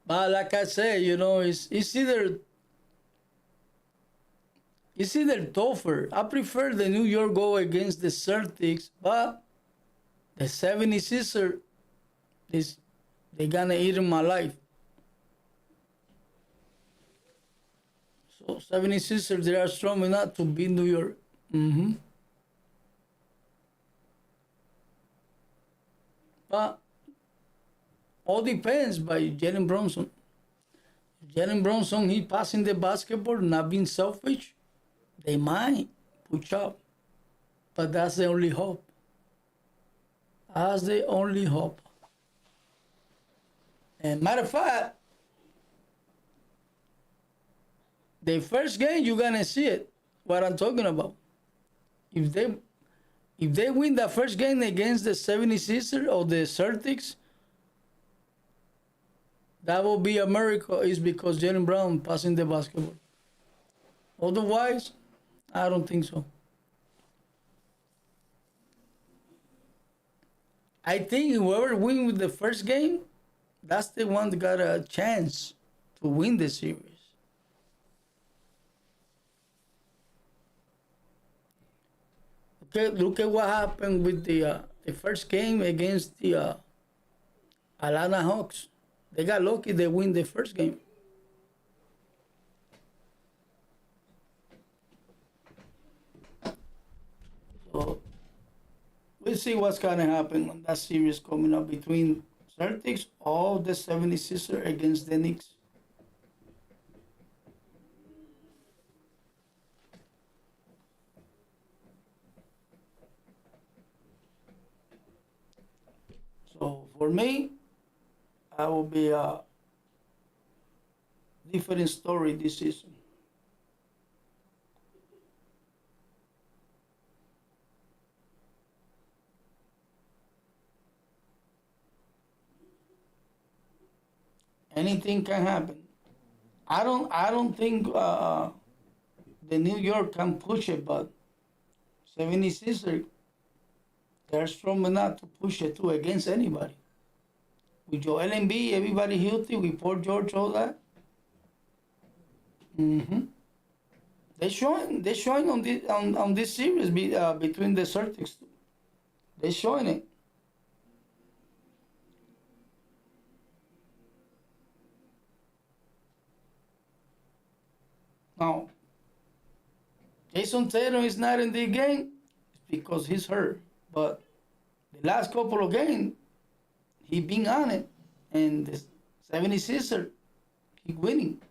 But like I said, you know, it's either tougher. I prefer the New York go against the Celtics, but the 76ers is they gonna eat him alive. So 76ers they are strong enough to beat New York. But all depends by Jalen Brunson. Jalen Brunson he passing the basketball, not being selfish, they might push up. But that's the only hope. That's the only hope. And matter of fact, the first game you're gonna see it. What I'm talking about. If they win the first game against the 76ers or the Celtics, that will be a miracle. Is because Jalen Brown passing the basketball. Otherwise, I don't think so. I think whoever win with the first game, that's the one that got a chance to win the series. Okay, look at what happened with the first game against the Atlanta Hawks. They got lucky they win the first game. So we'll see what's gonna happen on that series coming up between Celtics or the 76ers against the Knicks. So for me, I will be a different story this season. Anything can happen. I don't think the New York can push it, but 76ers they're strong enough to push it too against anybody. With Joel Embiid, everybody healthy, with Paul George, all that. hmm They're showing on this series between the Celtics. They're showing it. Now, Jason Tatum is not in the game because he's hurt. But the last couple of games, he been on it, and the 76ers keep winning.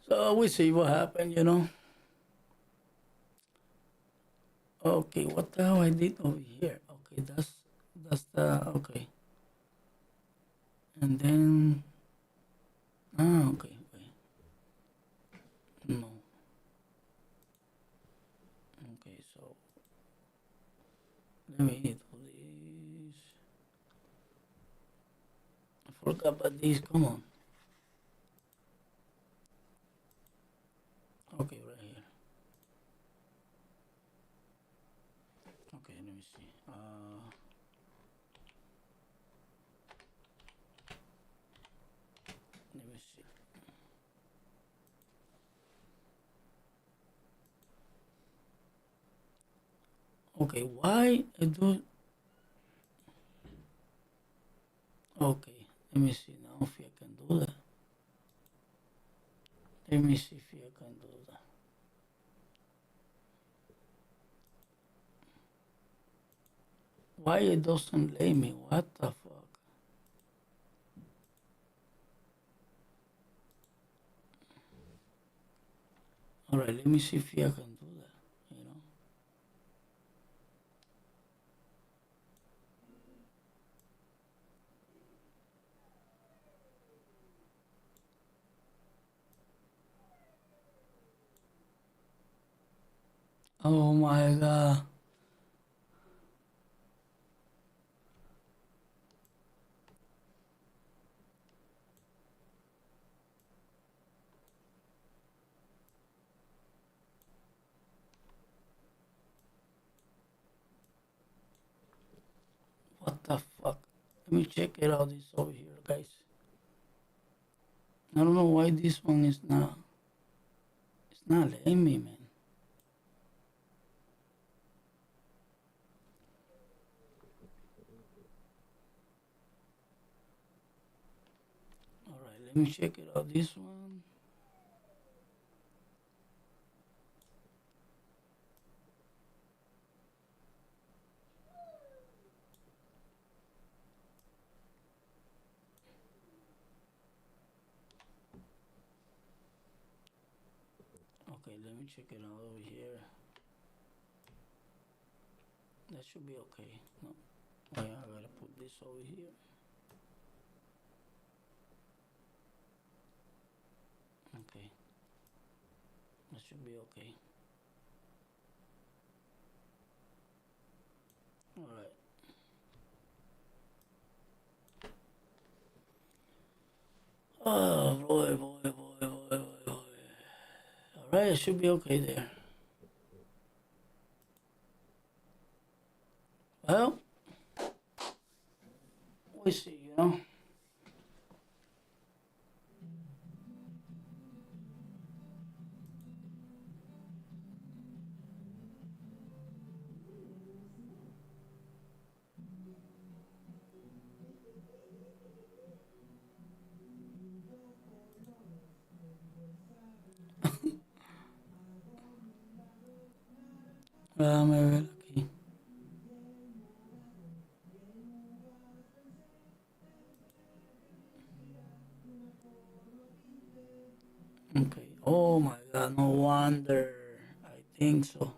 So we see what happened. Okay, what the hell I did over here? Okay, that's the okay. And then okay, wait. No. Okay, so let me do this. I forgot about this. Come on. Okay, right here. Okay, let me see. Let me see. Okay, why I do? Okay, let me see now if I can do that. Let me see if I can do that. Why it doesn't let me? What the fuck? Alright, let me see if I can do that, you know. Oh my god. What the fuck? Let me check it out this over here, guys. I don't know why this one is not. It's not letting me, man. Alright, let me check it out this one. Okay, let me check it out over here. That should be okay. No. Oh yeah, I gotta put this over here. Okay. That should be okay. Alright. Oh boy, boy, boy, boy, boy, boy. Alright, it should be okay there. Well, we see, you know. Déjame ver aquí. Okay. Oh my god, no wonder. I think so.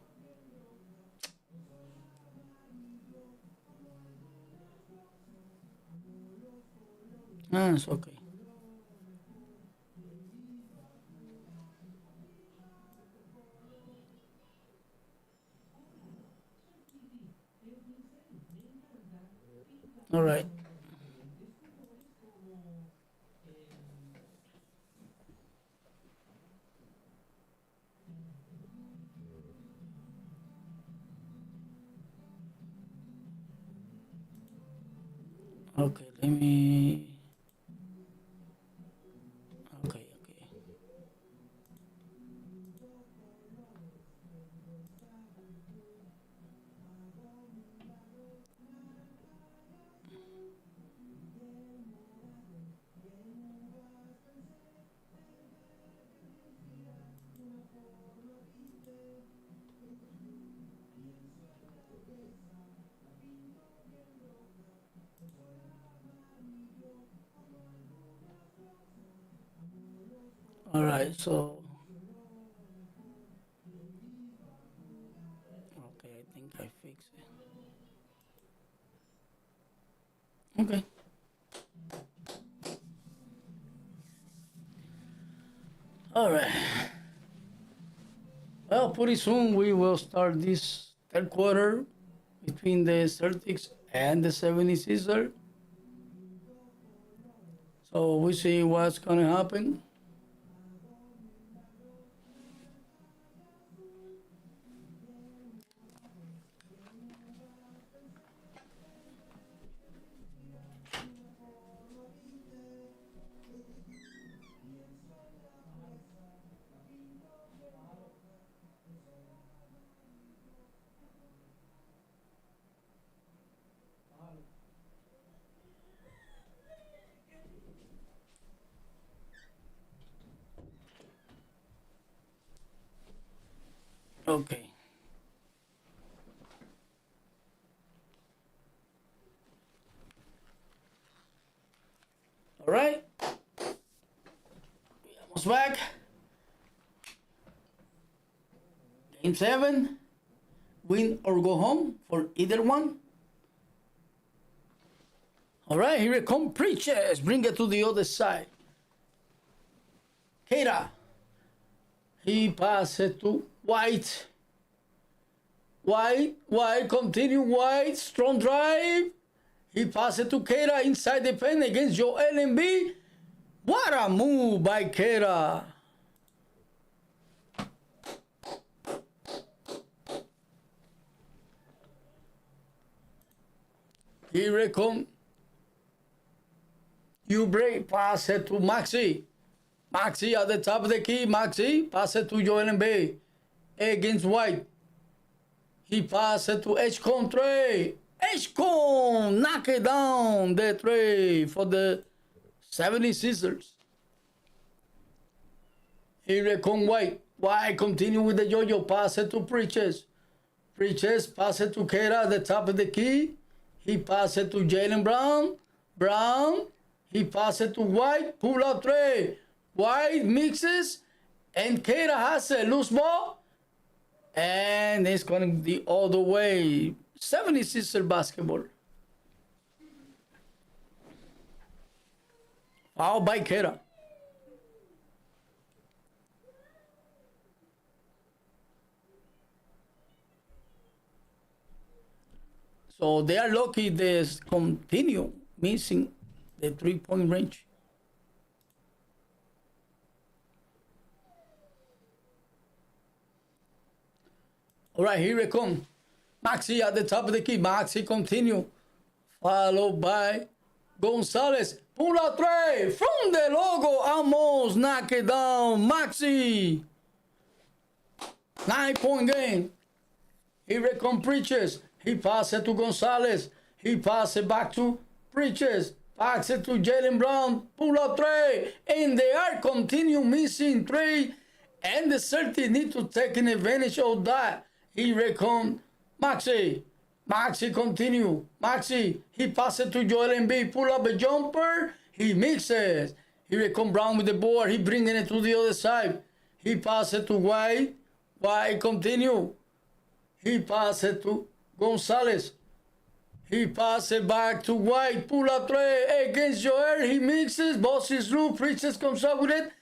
Ah, it's okay. Alright. Okay, let me. Okay, okay. Alright, so. Okay, I think I fixed it. Okay. Alright. Well, pretty soon we will start this third quarter between the Celtics and the 76ers. So we see what's gonna happen. Okay. All right. We almost back. Game 7. Win or go home for either one. All right, here it comes. Preaches. Bring it to the other side. Keita. He passes to White. White, continue White. Strong drive. He passes to Keita inside the pen against Joel Embiid. What a move by Keita. Here it comes. You break, pass it to Maxi. Maxi at the top of the key. Maxi, pass it to Joel Embiid against White. He passed it to H-Con Trey. H-Con knock it down the tray for the 76ers. Here it comes White. White continue with the yo-yo. Pass it to Preaches. Preaches pass it to Keita at the top of the key. He passed it to Jaylen Brown. Brown. He passed it to White. Pull out Trey. White mixes. And Keita has a loose ball. And it's going the other way. 76er basketball. Foul by Keita. So they are lucky they continue missing the 3-point range. All right, here it comes. Maxi at the top of the key. Maxi continue. Followed by Gonzalez. Pull out three from the logo. Almost knock it down. Maxi. 9-point game. Here it comes Preaches. He passes it to Gonzalez. He passes it back to Preaches. Passes it to Jaylen Brown. Pull out three. And they are continue missing three. And the Celtics need to take advantage of that. Here comes Maxi. Maxi continue. Maxi. He passes to Joel Embiid. Pull up a jumper. He mixes. Here comes Brown with the board. He bringing it to the other side. He passes to White. White continue. He passes to Gonzalez. He passes back to White. Pull up three against Joel. He mixes. Bosses loose. Preaches comes up with it.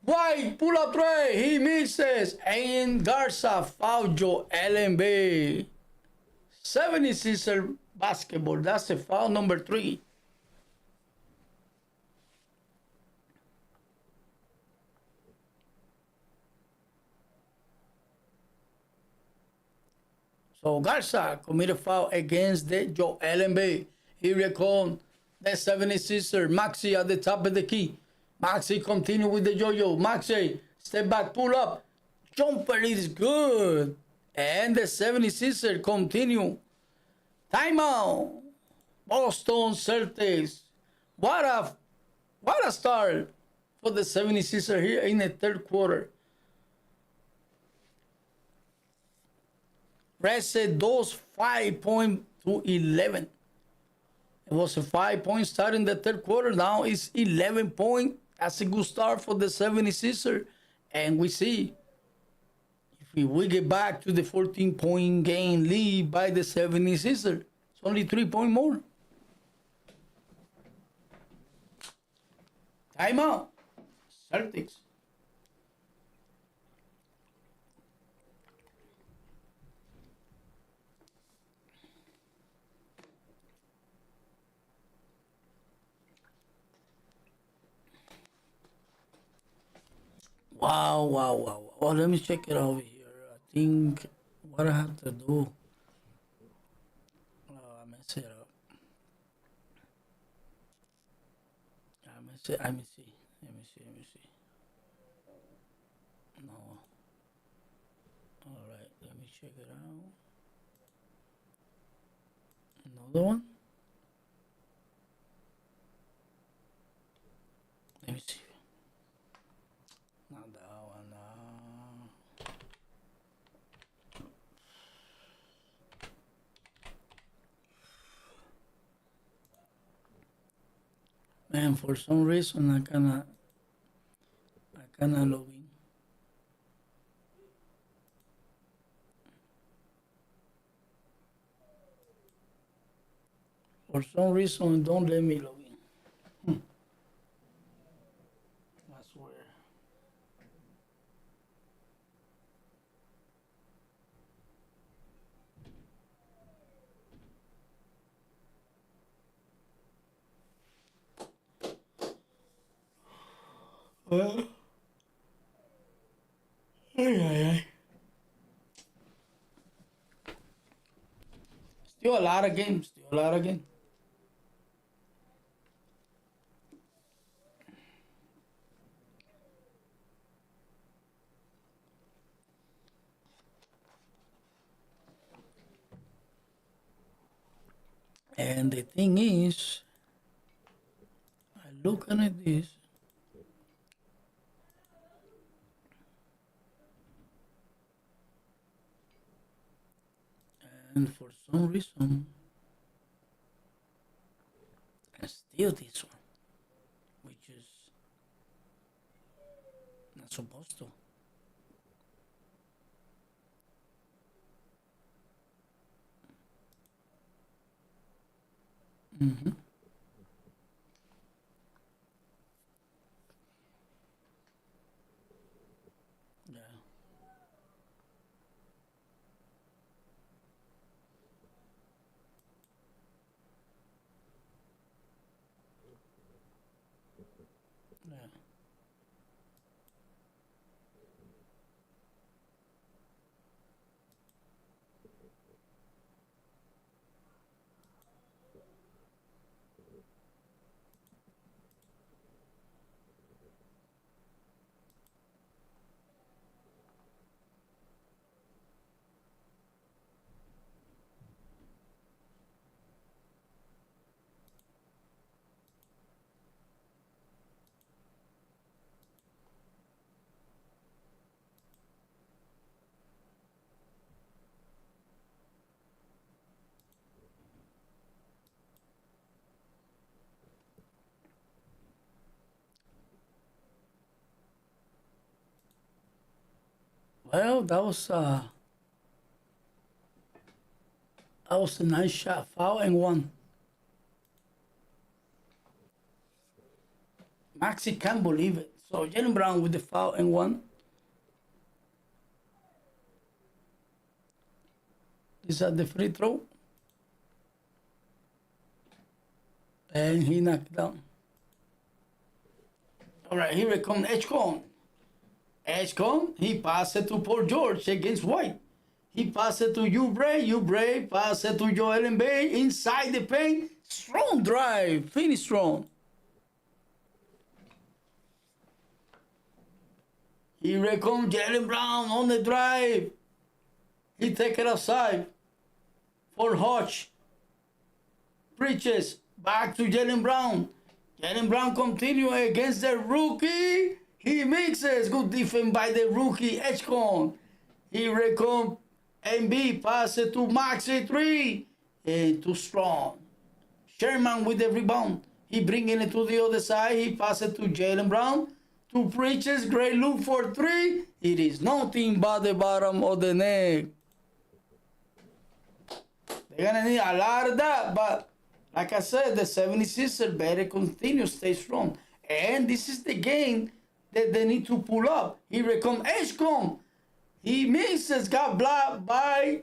White, pull up tray, he misses, and Garza foul Joel Embiid. 76er basketball, that's the foul number 3. So Garza committed foul against the Joel Embiid. Here it comes the 76er, Maxi at the top of the key. Maxi continue with the yo-yo. Maxi, step back, pull up. Jumper is good. And the 76ers continue. Timeout. Boston Celtics. What a start for the 76ers here in the third quarter. Rested those 5 points to 11. It was a 5-point start in the third quarter. Now it's 11 points. That's a good start for the 76ers. And we see if we get back to the 14-point game lead by the 76ers, it's only 3 points more. Timeout. Celtics. Wow. Oh, let me check it over here. I think what I have to do. Oh, I messed it up. Let me see. No. All right, let me check it out. Another one. Let me see. Not that one. And for some reason, I cannot log in. For some reason, don't let me log in. I swear. Well, ay. Still a lot of games. Still a lot of games. And the thing is, I'm looking at this. And for some reason, I steal this one, which is not supposed to. Mm-hmm. Yeah. Yeah. Well, that was a nice shot, foul and one. Maxi can't believe it. So Jalen Brown with the foul and one. Is that the free throw? And he knocked down. All right, here it comes Edgecombe. Edgecombe, he passed it to Paul George against White. He passed it to Oubre passed it to Joel Embiid inside the paint. Strong drive, finish strong. Here comes Jalen Brown on the drive. He take it outside for Hodge. Bridges back to Jalen Brown. Jalen Brown continue against the rookie. He mixes. Good defense by the rookie Edgecombe. Here comes Embiid, pass it to Maxi 3. And too strong. Sherman with the rebound. He bringing it to the other side. He pass it to Jalen Brown. To Bridges. Great look for 3. It is nothing but the bottom of the net. They're going to need a lot of that. But like I said, the 76ers better continue to stay strong. And this is the game that they need to pull up. Here comes Edgecombe. He misses, got blocked by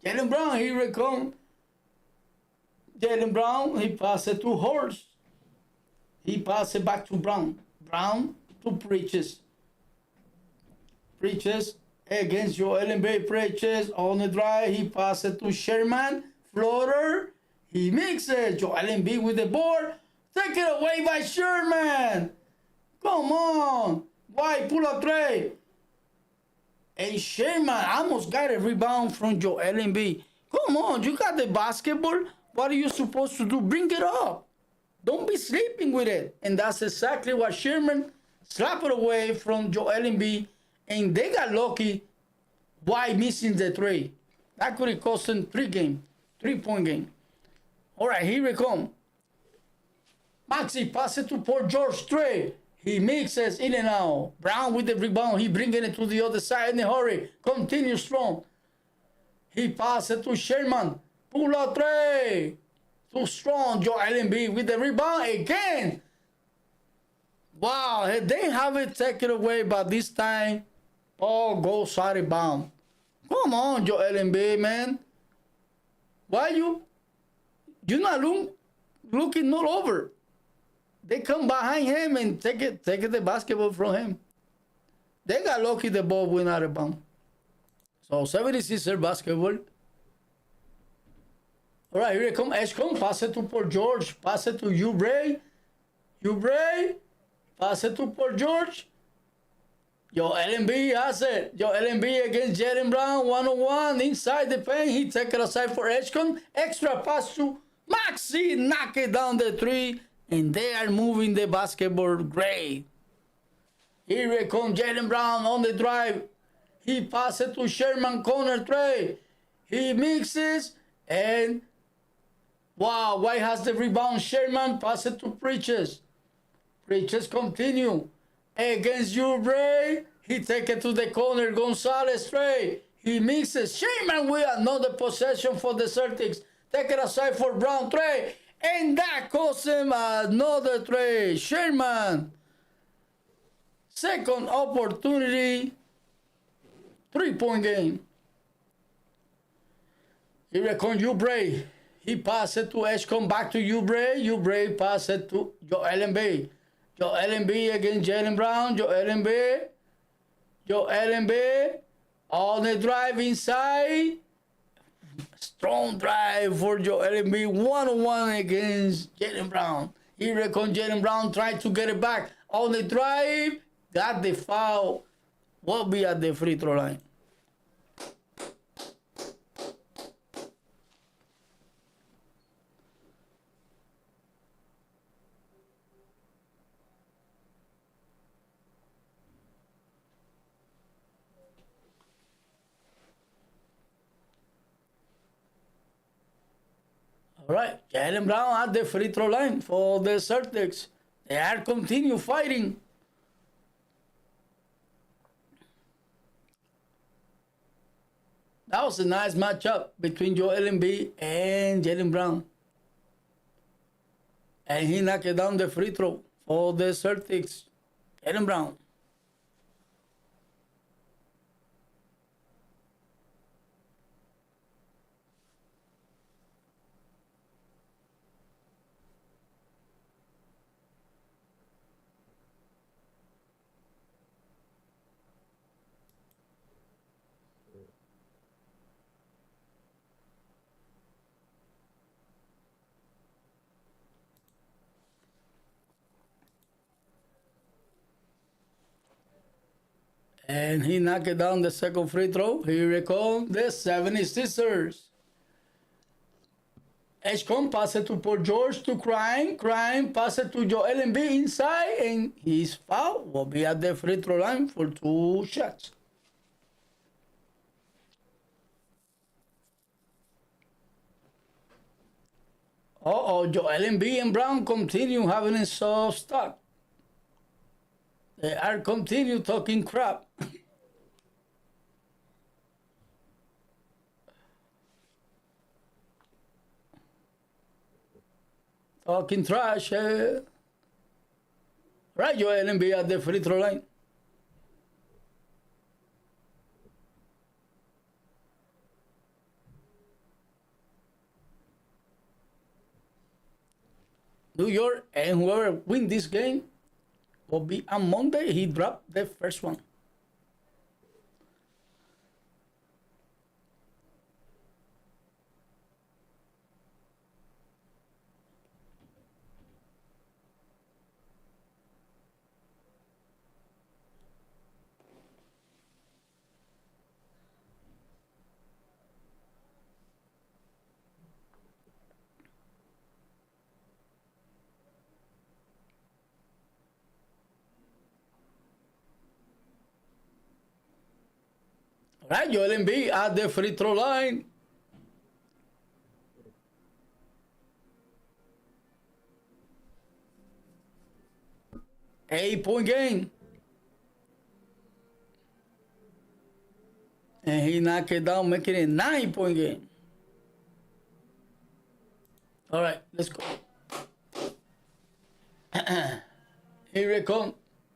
Jalen Brown. Here comes Jalen Brown. He passes it to Horst. He passes it back to Brown. Brown to Bridges. Bridges against Joel Embiid. Bridges on the drive. He passes it to Sherman. Floater. He mixes. Joel Embiid with the board. Take it away by Sherman. Come on. Why pull up tray? And Sherman almost got a rebound from Joel Embiid. Come on, you got the basketball. What are you supposed to do? Bring it up. Don't be sleeping with it. And that's exactly what Sherman slapped it away from Joel Embiid. And they got lucky by missing the three. That could have cost them 3-point game. All right, here we come. Maxey pass it to Paul George. Trey. He mixes in and out. Brown with the rebound. He bringing it to the other side in a hurry. Continue strong. He passes to Sherman. Pull out Trey. Too strong. Joel Embiid with the rebound again. Wow, they have it taken away, but this time Paul goes out of bounds. Come on, Joel Embiid, man. Why you not looking not over? They come behind him and take the basketball from him. They got lucky the ball went out of bounds. So 76ers basketball. All right, here it comes. Edgecombe, pass it to Paul George. Pass it to Oubre. Oubre, pass it to Paul George. Joel Embiid has it. Joel Embiid against Jaylen Brown, 1-on-1 inside the paint. He take it aside for Edgecombe. Extra pass to Maxey, knock it down the three, and they are moving the basketball great. Here it comes Jaylen Brown on the drive. He passes to Sherman, corner tray. He mixes, and wow, White has the rebound. Sherman pass it to Bridges. Bridges continue. Against Oubre. He take it to the corner. Gonzalez tray. He mixes. Sherman with another possession for the Celtics. Take it aside for Brown tray. And that cost him another tray. Sherman. Second opportunity. 3-point game. Here comes Oubre. He passes it to Edgecombe, back to Oubre. Oubre passes it to Joel Embiid. Joel Embiid against Jaylen Brown. Joel Embiid. Joel Embiid on the drive inside. Strong drive for Joel Embiid. 1-on-1 against Jaylen Brown. Here comes Jaylen Brown trying to get it back on the drive. Got the foul. Will be at the free throw line. All right, Jaylen Brown at the free throw line for the Celtics. They are continue fighting. That was a nice matchup between Joel Embiid and Jaylen Brown. And he knocked down the free throw for the Celtics. Jaylen Brown. And he knocked down the second free throw. Here it comes the 76ers. Edgecombe pass it to Paul George to Crime. Crime pass it to Joel Embiid inside. And his foul will be at the free throw line for 2 shots. Joel Embiid and Brown continue having a soft start. They are continue talking crap. Talking trash. Right, Joel Embiid at the free throw line. New York and whoever win this game will be on Monday. He dropped the first one. Right, Joel Embiid at the free throw line. 8-point game. And he knocked it down, making it a 9-point game. All right, let's go. Here it comes.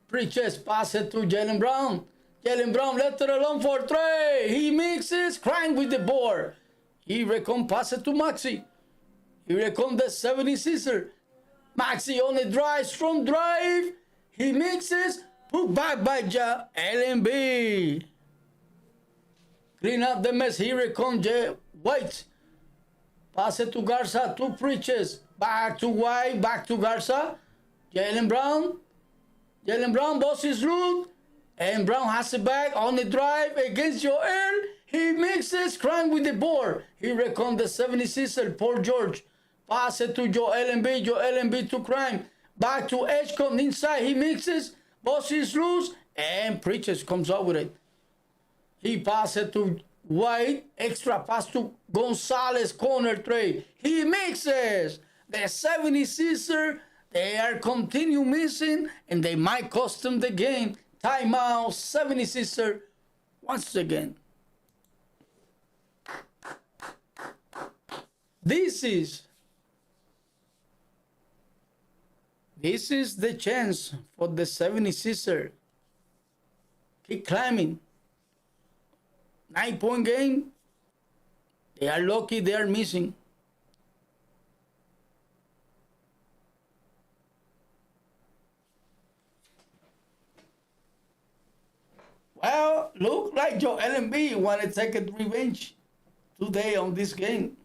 Preaches, pass it to Jaylen Brown. Jaylen Brown left it alone for Trey. He mixes, crying with the board. Here it comes, pass it to Maxi. Here it comes the 76er. Maxi on the drive, strong drive. He mixes, put back by LMB. Clean up the mess. Here it comes White. Pass it to Garza, two Preaches. Back to White, back to Garza. Jaylen Brown. Jaylen Brown bosses loose. And Brown has it back on the drive against Joel. He mixes, crying with the board. Here it comes the 76er, Paul George. Pass it to Joel Embiid. Joel Embiid to Crime. Back to Edgecombe inside. He mixes, bosses loose, and Preaches comes out with it. He passes to White. Extra pass to Gonzalez, corner trade. He mixes. The 76er, they are continue missing, and they might cost them the game. Timeout, 76er once again. This is the chance for the 76er. Keep climbing. 9-point game. They are lucky they are missing. Well, look like Joel Embiid want to take a revenge today on this game.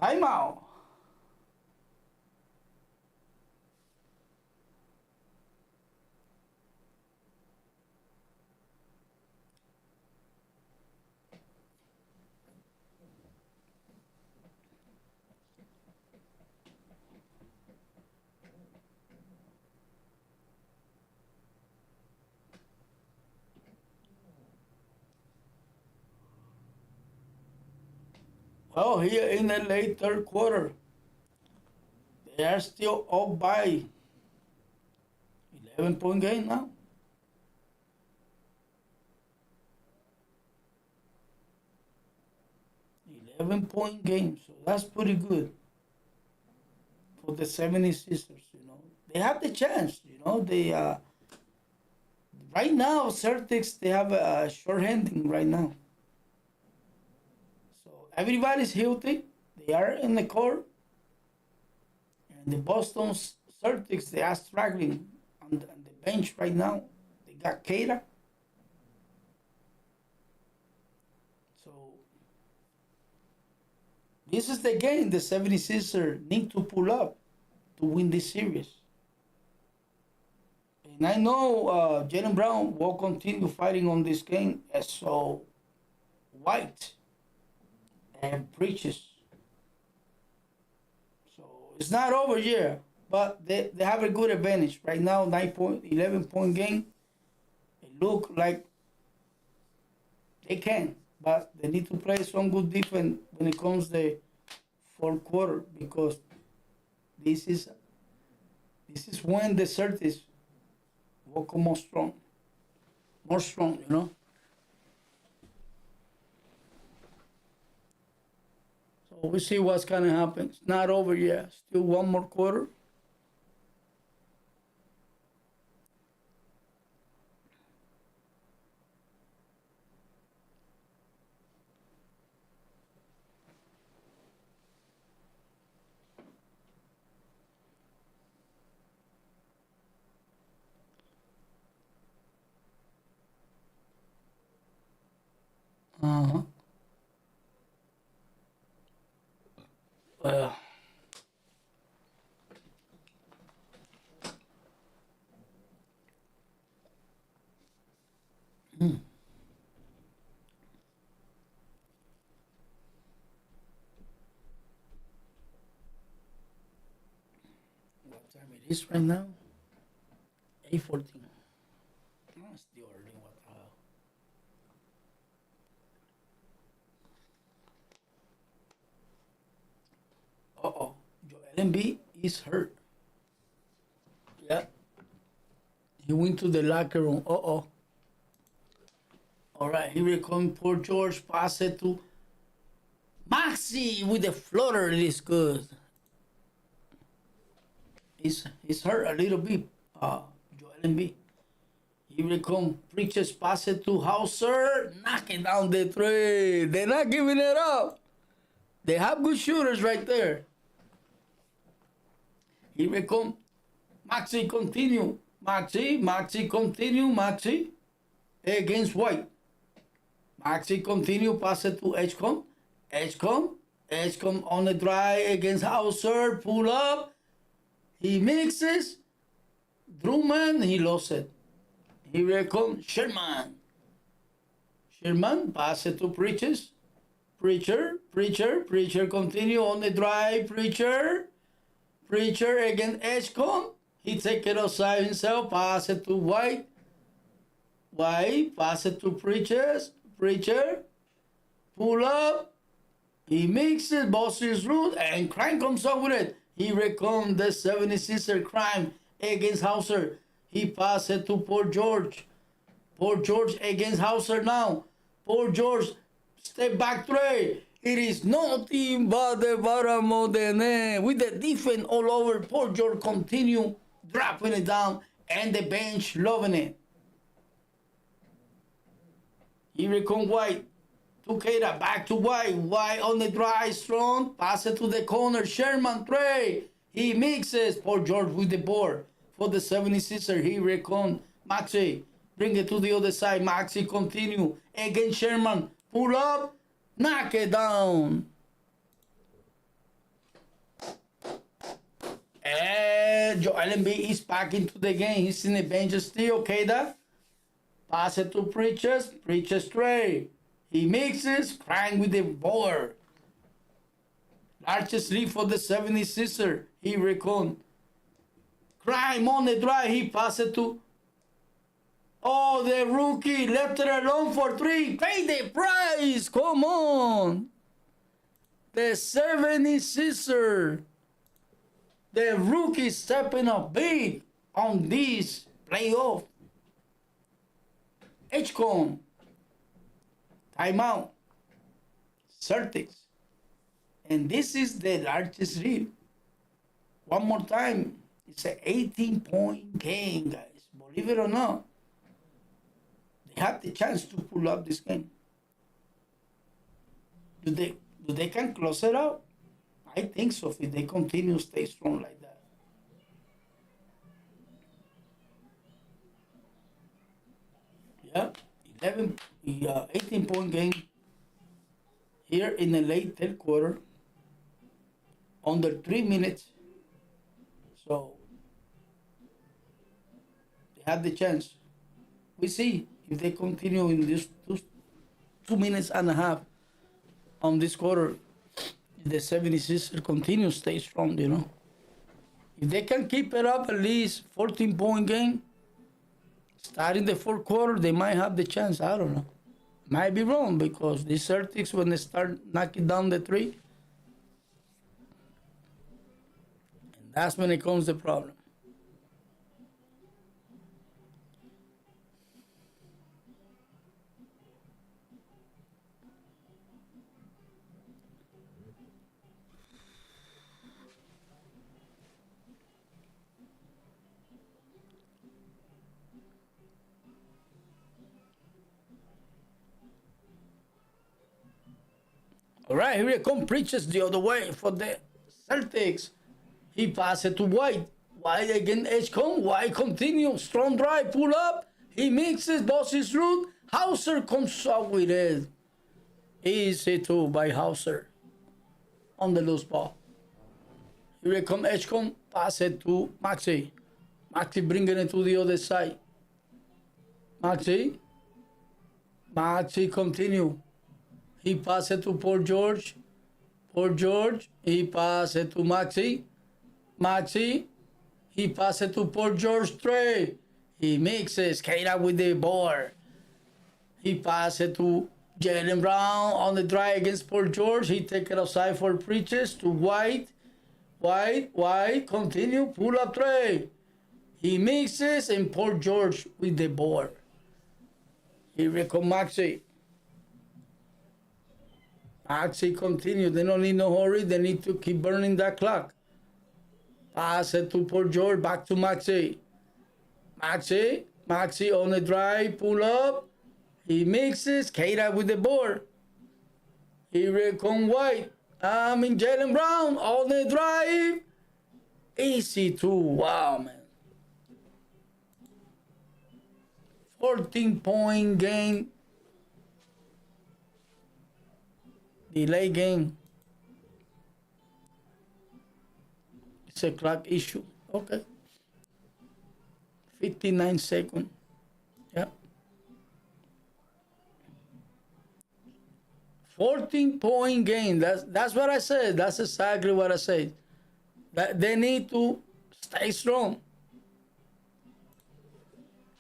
Timeout. Well, here in the late third quarter, they are still up by 11-point game now. 11-point game, so that's pretty good for the 76ers, you know. They have the chance, you know. They right now, Celtics, they have a short-handing right now. Everybody's healthy. They are in the court. And the Boston Celtics, they are struggling on the bench right now. They got Keita. So, this is the game the 76ers need to pull up to win this series. And I know Jaylen Brown will continue fighting on this game. So, White and Preaches. So it's not over yet, but they have a good advantage right now. 11-point game. It look like they can, but they need to play some good defense when it comes to the fourth quarter, because this is when the Celtics will come more strong, you know. We'll see what's going to happen. It's not over yet. Still one more quarter. Uh-huh. Well, what time it is right now? 8:14. Oh, still early. What the hell? Uh-oh. Embiid is hurt. Yeah. He went to the locker room. Uh-oh. All right, here we come. Poor George. Pass it to Maxi with the floater. It is good. He's hurt a little bit. Joel Embiid. Here we come. Preachers pass it to Hauser. Knocking down the three. They're not giving it up. They have good shooters right there. Here we come. Maxi continue. Maxi continue. Maxi against White. Maxi continue. Pass it to Edgecombe. Edgecombe on the drive against Hauser. Pull up. He mixes. Drummond. He lost it. Here we come. Sherman pass it to Preachers. Preacher continue on the drive. Preacher against Edgecombe. He take it outside himself. Pass it to White. Pass it to Preacher. Pull up. He mixes. Bosses root. And Crime comes up with it. Here comes the 76er Crime against Hauser. He pass it to Poor George. Poor George against Hauser now. Poor George. Step back three. It is nothing but the bottom of the net. With the defense all over, Poor George continue dropping it down. And the bench loving it. Here comes White. To Keita. Back to White. White on the drive. Strong. Pass it to the corner. Sherman three. He mixes. Poor George with the board. For the 76er, here comes Maxi. Bring it to the other side. Maxi continue. Against Sherman. Pull up. Knock it down. And Joel Embiid is back into the game. He's in the bench still. Keita. Pass it to Preachers. Preachers straight. He mixes. Crying with the board. Largest lead for the 76er. Here comes. Crime on the drive. He passed it to. Oh, the rookie left it alone for three. Pay the price. Come on. The 76er. The rookie stepping up big on this playoff. Edgecombe. Timeout. Celtics. And this is the largest lead. One more time. It's an 18-point game, guys. Believe it or not. They have the chance to pull up this game. Do they can close it out? I think so if they continue to stay strong like that. Yeah, 18-point game here in the late third quarter. Under 3 minutes. So they have the chance. We see if they continue in this 2 minutes and a half on this quarter. If the 76ers continue to stay strong, you know. If they can keep it up at least 14-point game, starting the fourth quarter, they might have the chance. I don't know. Might be wrong because the Celtics, when they start knocking down the three, and that's when it comes the problem. All right, here it comes Preachers the other way for the Celtics. He passes it to White. White again, Edgecombe. White continues. Strong drive, pull up. He mixes, bosses root. Hauser comes up with it. Easy too by Hauser on the loose ball. Here it comes Edgecombe. Pass it to Maxi. Maxi bringing it to the other side. Maxi continue. He passed it to Paul George. He passed it to Maxi. He passed it to Paul George Trey. He mixes. Keita with the board. He passed it to Jaylen Brown on the drive against Paul George. He take it outside for Preachers to White. White, continue, pull up tray. He mixes and Paul George with the board. Here comes Maxey. Maxey continue. They don't need no hurry. They need to keep burning that clock. Pass it to Paul George. Back to Maxey. Maxey on the drive. Pull up. He mixes. Keita with the board. Here comes White. Jaylen Brown on the drive. Easy two. Wow, man. 14-point game. Delay game. It's a clock issue. Okay. 59 seconds. Yeah. 14-point game. That's what I said. That's exactly what I said. That they need to stay strong.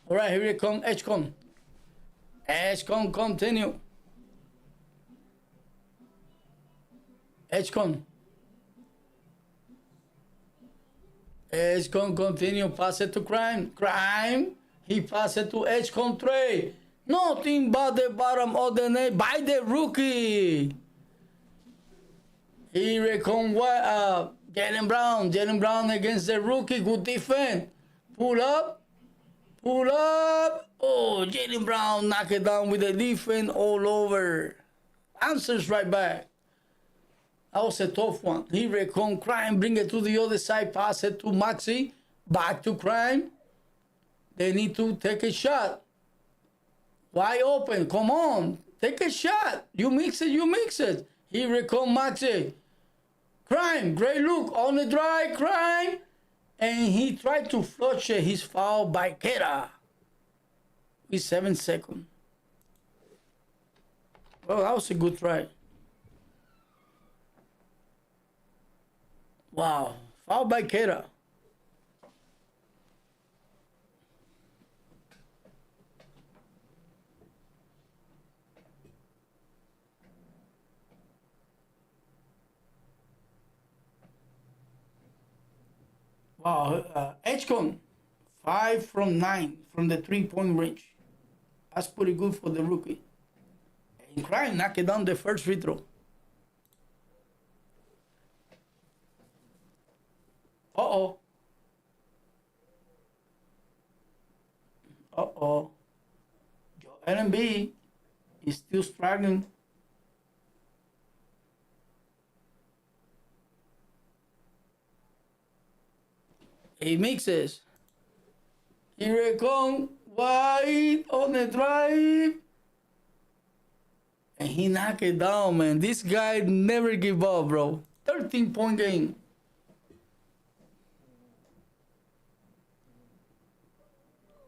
All right, here it comes, Edgecombe. Edgecombe continue. Edgecombe continue. Pass it to Crime. He pass it to Edgecombe Trey. Nothing but the bottom of the net by the rookie. Here comes Jaylen Brown. Jaylen Brown against the rookie. Good defense. Pull up. Oh, Jaylen Brown knock it down with the defense all over. Answers right back. That was a tough one. Here comes Crime. Bring it to the other side. Pass it to Maxey. Back to Crime. They need to take a shot. Wide open. Come on. Take a shot. You mix it. Here comes Maxey. Crime. Great look. On the drive. Crime. And he tried to flush his foul by Keita with 7 seconds. Well, that was a good try. Wow. Foul by Keita. Wow, Edgecombe, 5 from 9 from the 3-point range. That's pretty good for the rookie. And Crime knocked it down the first free throw. Uh-oh. Joel Embiid is still struggling. He mixes. Here it comes. White on the drive. And he knocked it down, man. This guy never give up, bro. 13-point game.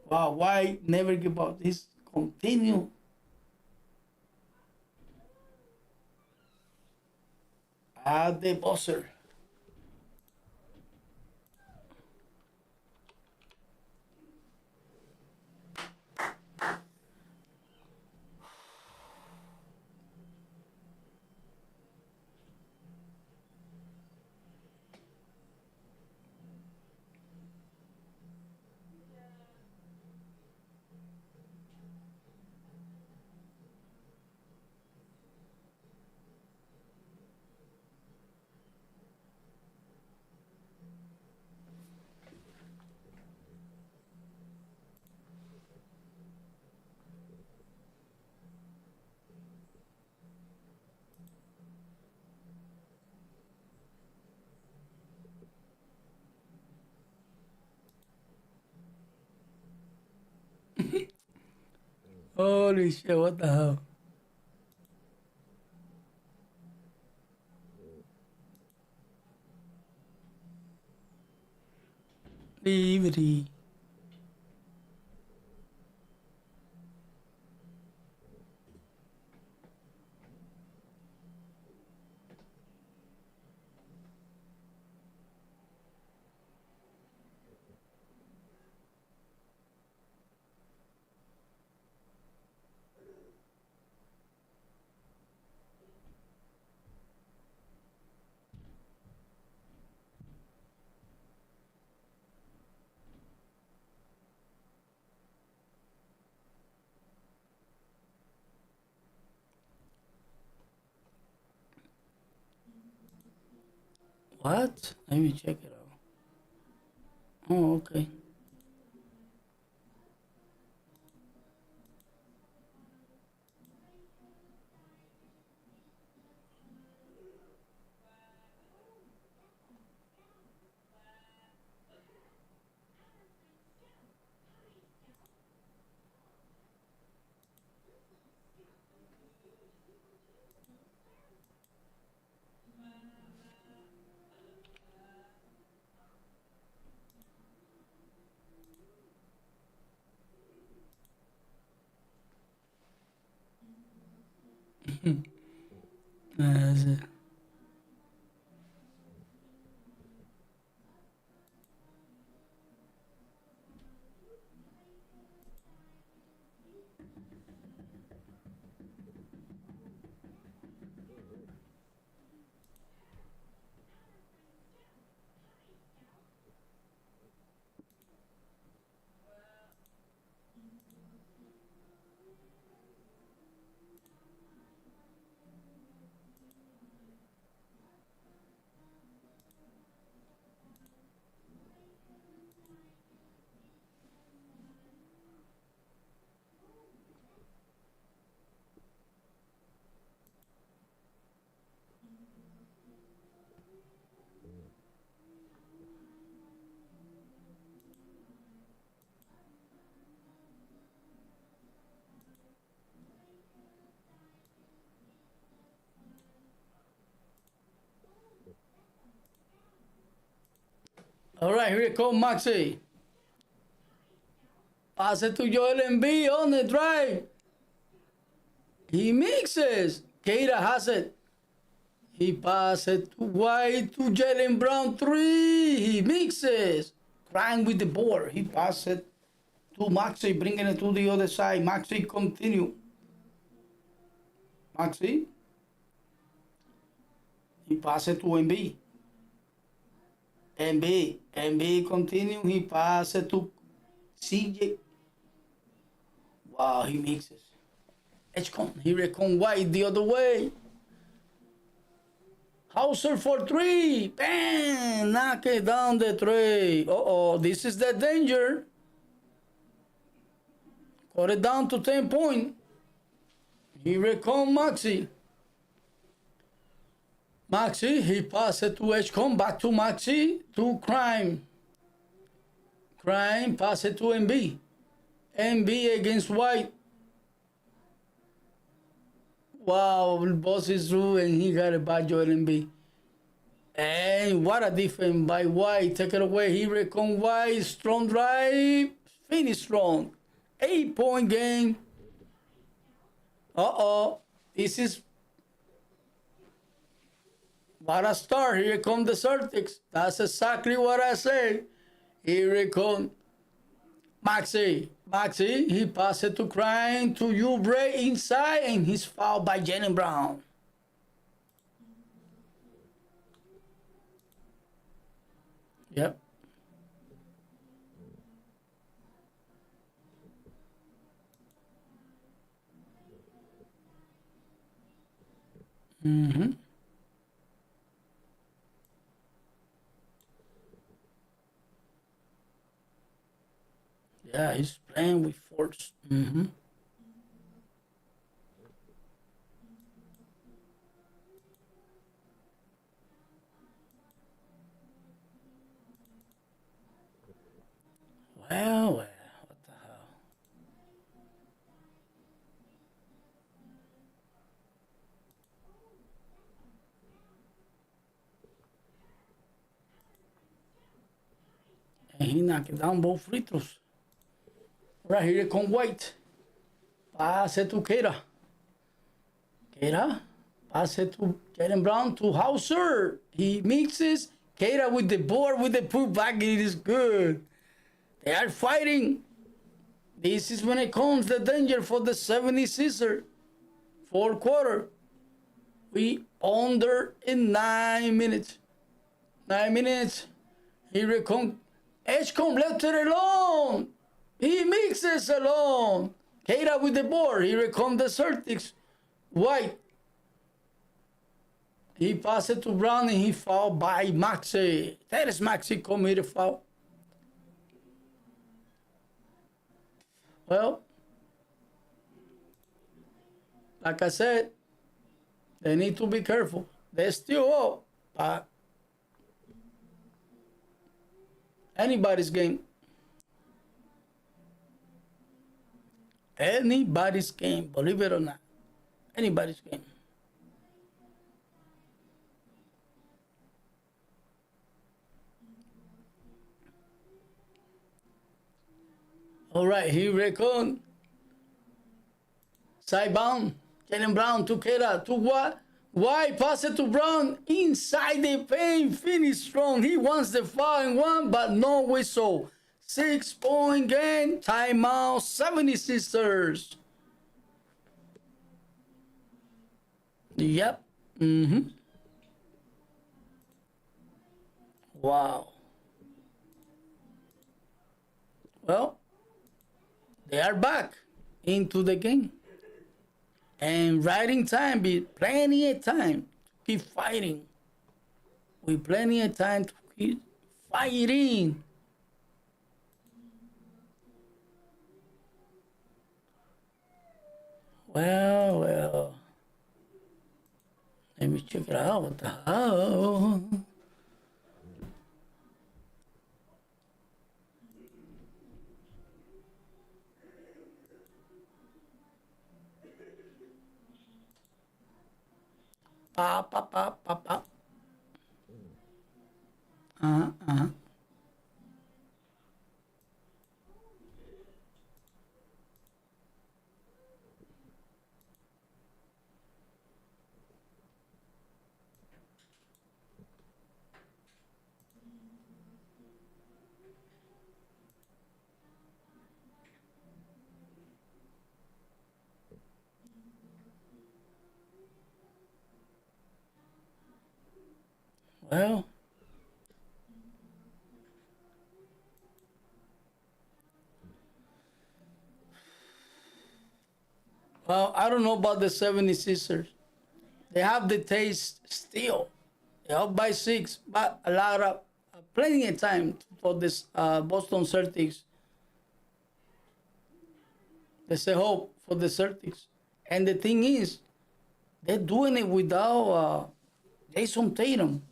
Wow, White never give up. This continue. At the buzzer. Holy shit, what the hell? Liberty. What? Let me check it out. Oh, okay. That's it. All right, here it comes, Maxi. Pass it to Joel Embiid on the drive. He mixes. Keita has it. He passes to White to Jaylen Brown 3. He mixes. Crying with the board. He passes it to Maxi, bringing it to the other side. Maxi continue. Maxi. He passes to Embiid. Embiid continue. He passes to CJ. Wow, he mixes. Here it comes White the other way. Hauser for 3. Bam! Knock it down the tray. Uh-oh, this is the danger. Cut it down to 10 points. Here it comes Maxi. Maxi, he passes to Edgecombe, back to Maxi, to Crime. Crime passes to MB. MB against White. Wow, boss is through and he got it by Joel Embiid. And what a defense by White. Take it away. Here it comes White. Strong drive. Finish strong. 8-point game. Uh-oh. This is what a start. Here come the Celtics. That's exactly what I say. Here it comes Maxi. Maxi, he passes it to Crime, to Oubre inside, and he's fouled by Jaylen Brown. Yep. Mm-hmm. Yeah, he's playing with force. Mm-hmm. Well, what the hell? And he knocked down both free throws. Right here come White. Pass it to Keita. Keita. Pass it to Jaylen Brown to Hauser. He mixes. Keita with the board, with the putback. It is good. They are fighting. This is when it comes the danger for the 76ers. Fourth quarter. We under in 9 minutes. 9 minutes. Here it comes. Edgecombe left it alone. He mixes alone. Keita with the board. Here it comes the Celtics. White. He passed it to Brown and he fouled by Maxey. Tyrese Maxey committed foul. Well, like I said, they need to be careful. They're still up, but anybody's game. Anybody's game, believe it or not. Anybody's game. All right, here we come. Sidebound. Jaylen Brown to Kera. To what? Why pass it to Brown inside the paint? Finish strong. He wants the foul and one, but no whistle. 6-point game. Timeout. 76ers. Yep. Wow. Well, they are back into the game. And right in time, be plenty of time to keep fighting. With plenty of time to keep fighting. Well. Let me check it out. What the hell? Well, I don't know about the 76ers. They have the taste still. They're up by 6, but a lot of plenty of time for this Boston Celtics. There's a hope for the Celtics. And the thing is, they're doing it without Jason Tatum.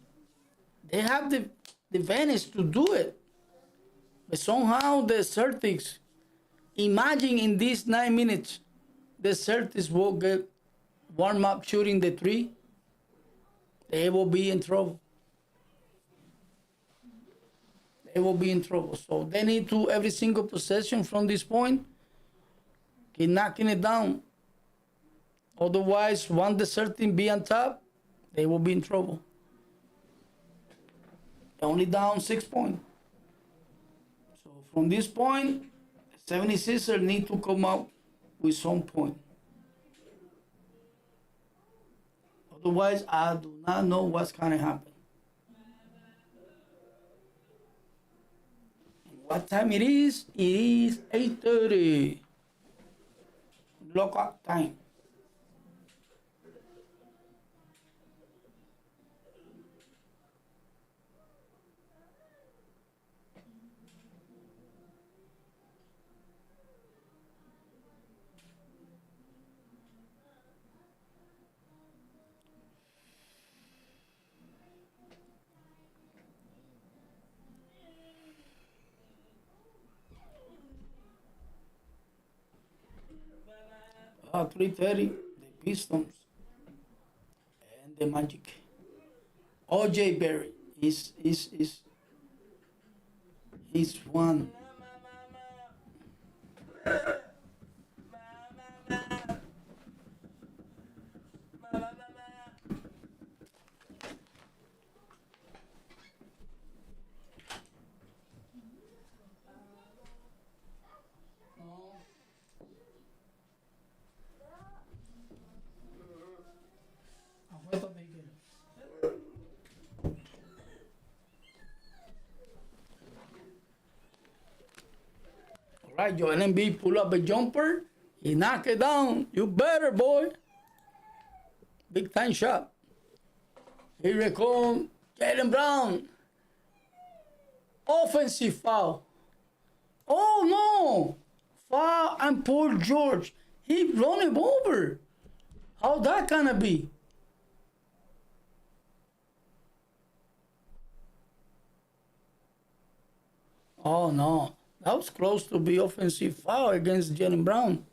They have the advantage to do it. But somehow the Celtics, imagine in these 9 minutes, the Celtics will get warm up shooting the 3. They will be in trouble. They will be in trouble. So they need to, every single possession from this point, keep knocking it down. Otherwise, once the Celtics be on top, they will be in trouble. They're only down 6 points. So from this point, 76ers need to come out with some point. Otherwise, I do not know what's going to happen. And what time it is? It is 8:30. Lockout time. At 3:30, the Pistons and the Magic. OJ Berry is one. Right, Joel Embiid pull up a jumper, he knock it down. You better, boy. Big time shot. Here it comes. Jaylen Brown. Offensive foul. Oh no! Foul and Paul George. He run him over. How that gonna be? Oh no. That was close to be offensive foul against Jaylen Brown.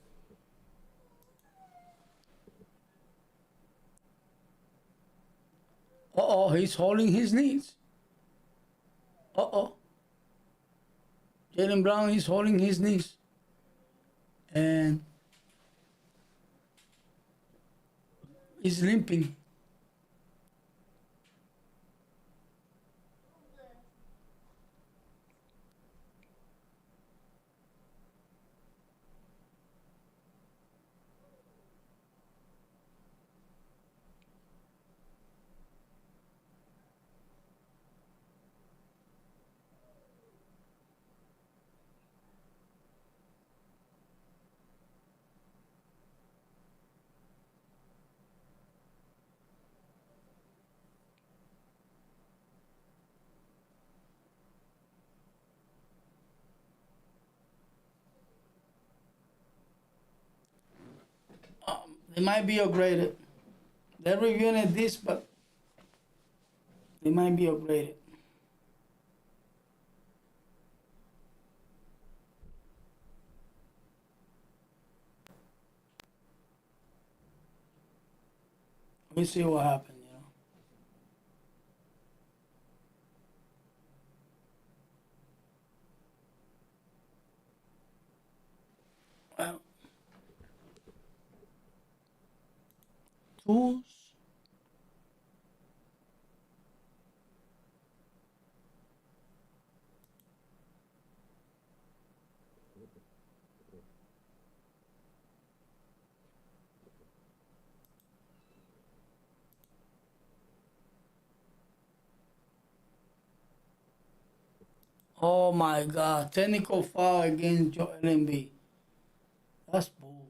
Uh-oh, he's holding his knees. Uh-oh. Jaylen Brown is holding his knees. And he's limping. They might be upgraded. They're reviewing this, but they might be upgraded. We see what happened, you know. Well, tools. Oh my God, technical foul against Joel Embiid. That's bull.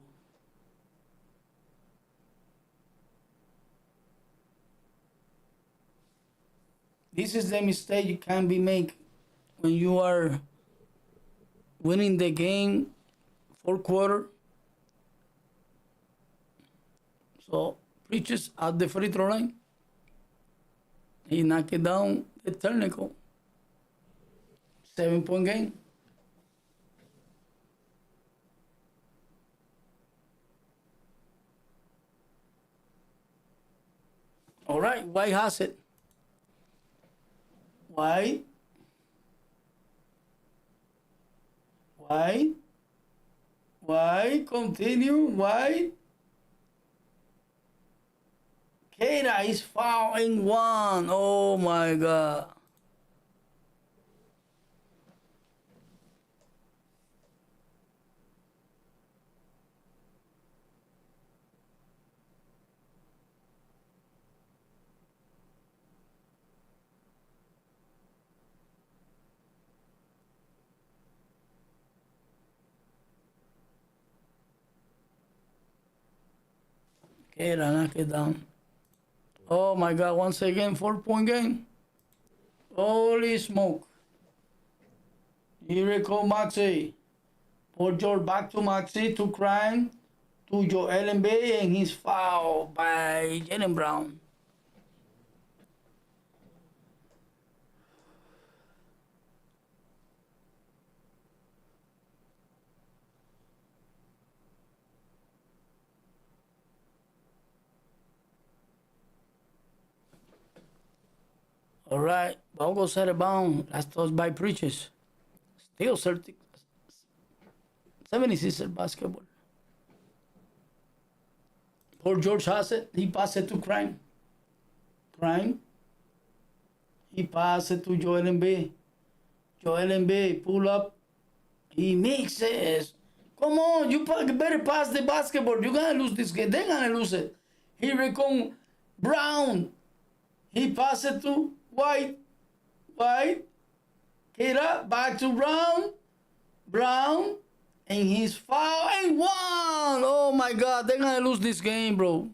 This is the mistake you can't be make when you are winning the game, fourth quarter. So Preachers at the free throw line. He knocked it down the technical. 7-point game. All right, White has it. White. White. White. Continue. White. Keita is fouling one. Oh my God. Keita knock it down. Oh my God, once again, 4-point game. Holy smoke. Here we go, Maxi. Paul George back to Maxi to Crime to Joel Embiid, and he's fouled by Jaylen Brown. All right, ball goes out of bounds. Last toss by Preachers. Still Celtics. 76Sixers basketball. Paul George has it. He passes it to Crime. Crime. He passes it to Joel Embiid. Joel Embiid pull up. He mixes. Come on, you better pass the basketball. You're going to lose this game. They're going to lose it. Here we come. Brown. He passes it to White. White. Keita. Back to Brown. Brown. And he's foul and one. Oh my God, they're gonna lose this game, bro.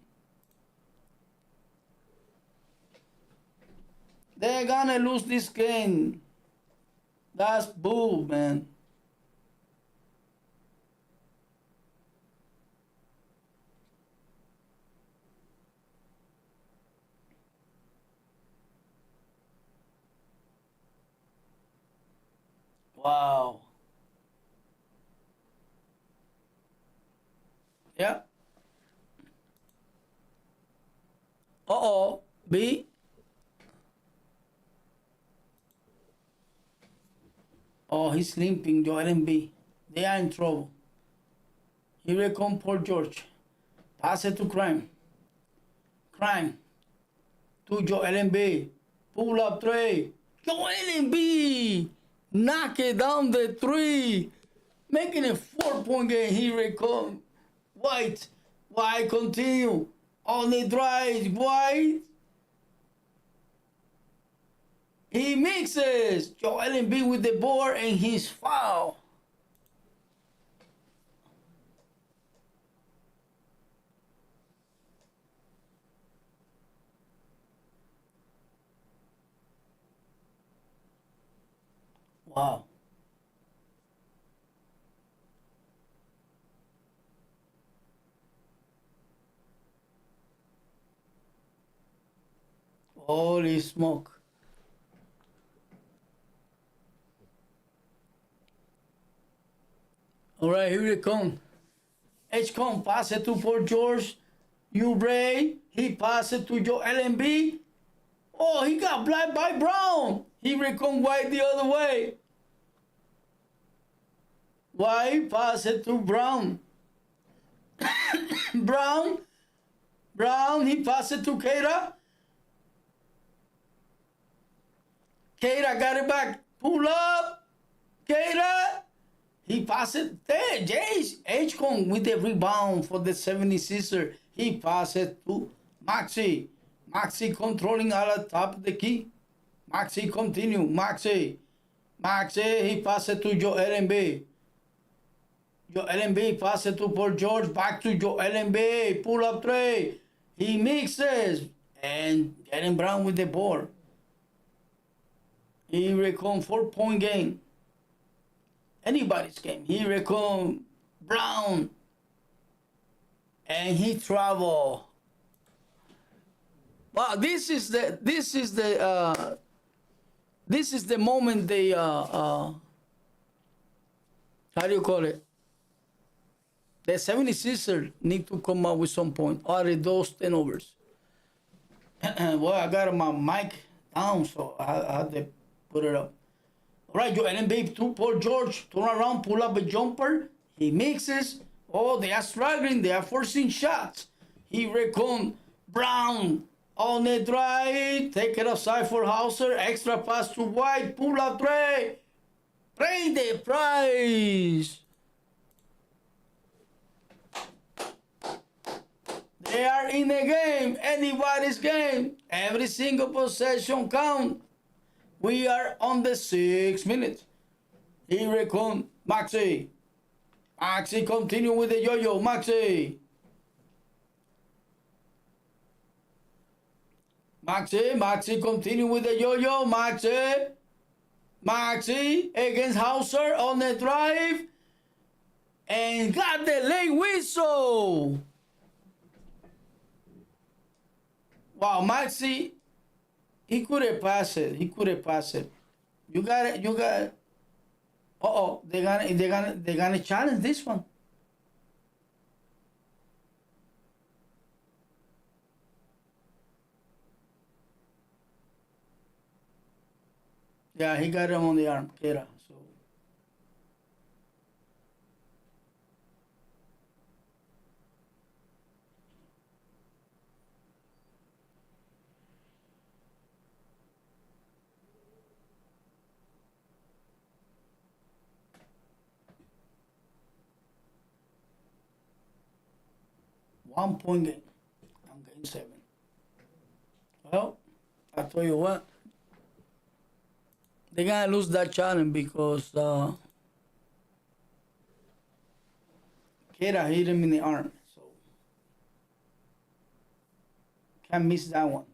They're gonna lose this game. That's bull, man. Wow. Yeah. Uh-oh. B. Oh, he's limping, Joel and B. They are in trouble. Here come Paul George. Pass it to Crime. Crime. To Joel and B. Pull up three. Joel and B. Knock it down the three. Making a 4-point game. Here it comes. White. White continue. On the drive. White. He mixes. Joel Embiid with the board and his foul. Wow. Holy smoke. All right, here it comes. H-Con pass it to Paul George. Oubre, he pass it to Joel Embiid. Oh, he got blocked by Brown. He recon White the other way. White pass it to Brown. Brown, he pass it to Keita. Keita got it back. Pull up. Keita. He passed it there. Jace H-Con with the rebound for the 76ers. He passed it to Maxi. Maxi controlling out of top of the key. Maxi continue. Maxi, he passed it to Joel Embiid. Joel Embiid pass it to Paul George. Back to Joel Embiid. Pull up three. He mixes. And Jaylen Brown with the board. Here we come, 4-point game. Anybody's game. Here we come, Brown. And he travel. Wow, this is the moment they how do you call it? The 76ers need to come up with some point out of those turnovers. Well, I got my mic down, so I had to put it up. All right, Joel Embiid to Paul George. Turn around, pull up a jumper. He mixes. Oh, they are struggling. They are forcing shots. He recon Brown on the drive. Take it aside for Hauser. Extra pass to White. Pull up three. Pay the price. They are in the game. Anybody's game. Every single possession count. We are on the 6 minutes. Here we come. Maxi. Maxi continue with the yo-yo. Maxi. Maxi continue with the yo-yo. Maxi against Hauser on the drive. And got the late whistle. Wow, Maxi. He could have passed it. You got it. Uh-oh. They're gonna challenge this one. Yeah, he got him on the arm, Kera. So 1-point game. I'm getting 7. Well, I tell you what. They're gonna lose that challenge because Kera hit him in the arm. So can't miss that one.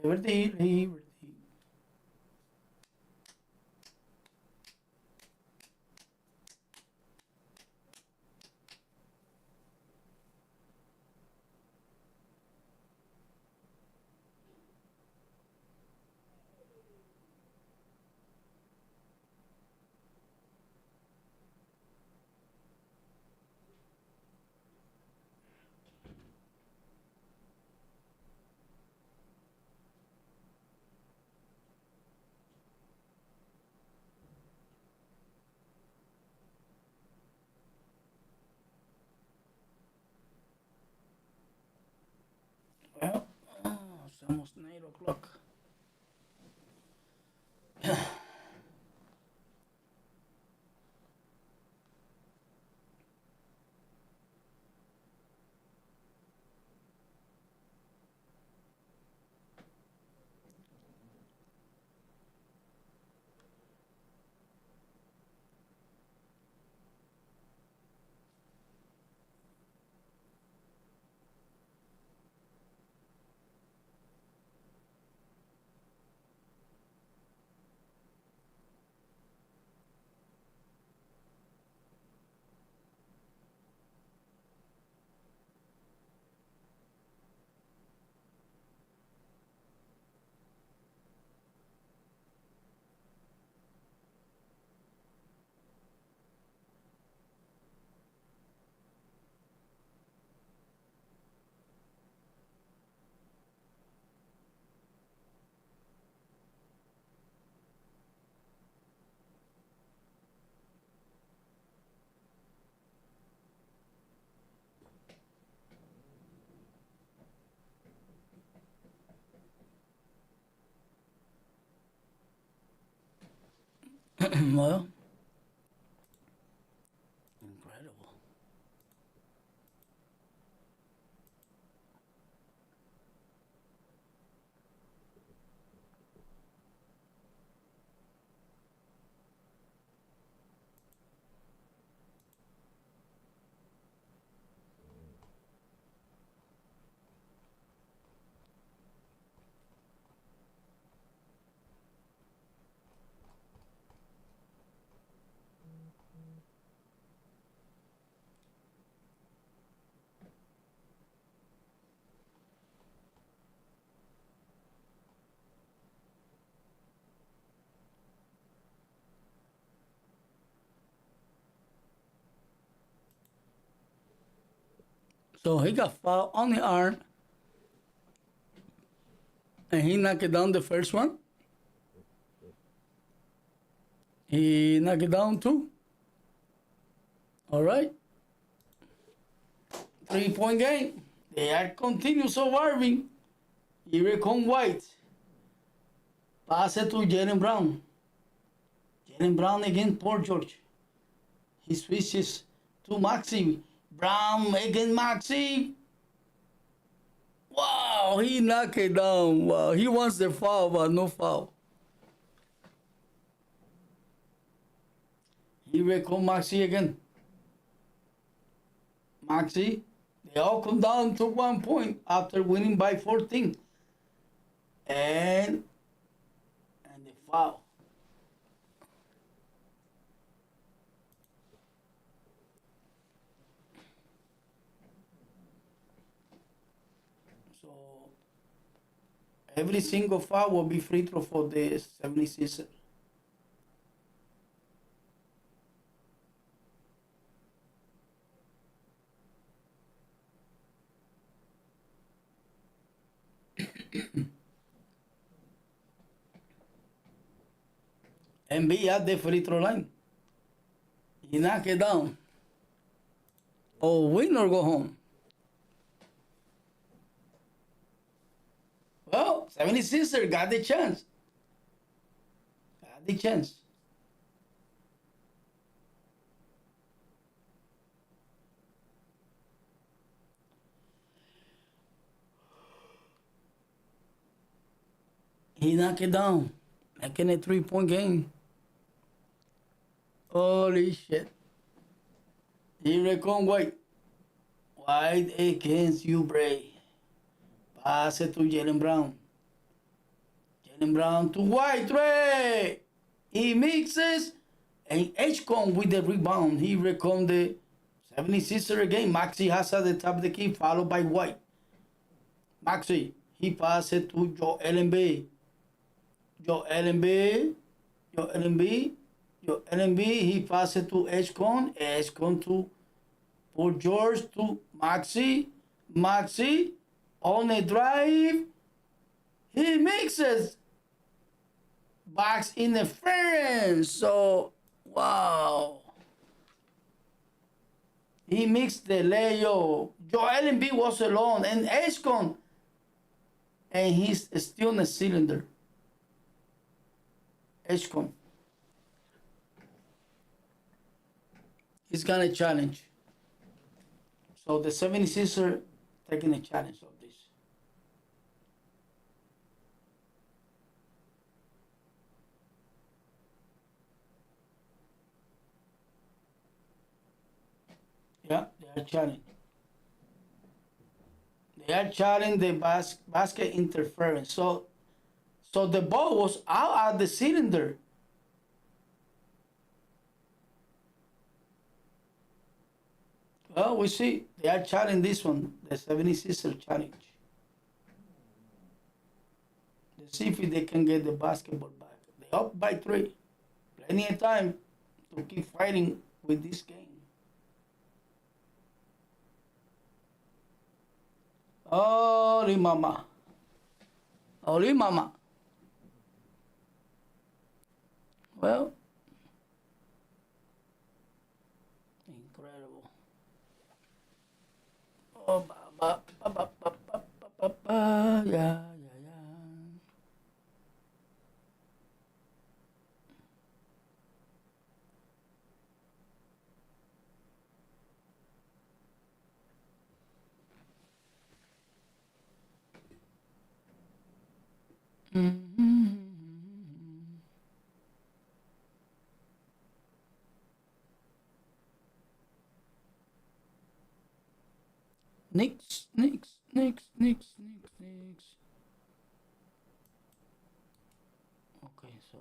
Liberty, liberty. Well, it's almost 9 o'clock. Well, incredible. So he got fouled on the arm, and he knocked down the first one. He knocked it down too. All right. 3-point game. They are continue surviving. Here come White. Pass it to Jalen Brown. Jalen Brown against Paul George. He switches to Maxi. Brown against Maxi. Wow, he knocked it down. Wow, he wants the foul, but no foul. Here come Maxi again. Maxi, they all come down to 1 point after winning by 14. And the foul. So every single foul will be free throw for the 76ers. MB at the free throw line. He knocked it down. Oh, win or go home. Well, 76ers got the chance. Got the chance. He knocked it down. Making a 3-point game. Holy shit. Here come White. White against you, Bray. Pass it to Jalen Brown. Jaylen Brown to White, Trey. He mixes, and H-Con with the rebound. He recon the 76er again. Maxey has at the top of the key, followed by White. Maxey, he passes to Joel Embiid. Joel Embiid, he passes to H-Con. H-Con to Paul George to Maxey. Maxey on a drive. He mixes. Box interference. So, wow. He mixed the layup. Joel Embiid was alone. And H-Con. And he's still in the cylinder. H-Con. He's gonna challenge. So the 76ers taking a challenge of this. Yeah, they are challenging. They are challenging the basket interference. So the ball was out of the cylinder. Well, we see they are challenging this one, the 76ers challenge. Let's see if they can get the basketball back. They up by 3. Plenty of time to keep fighting with this game. Holy mama. Holy mama. Well, incredible. Oh, yeah. Mm-hmm. Knicks. Okay, so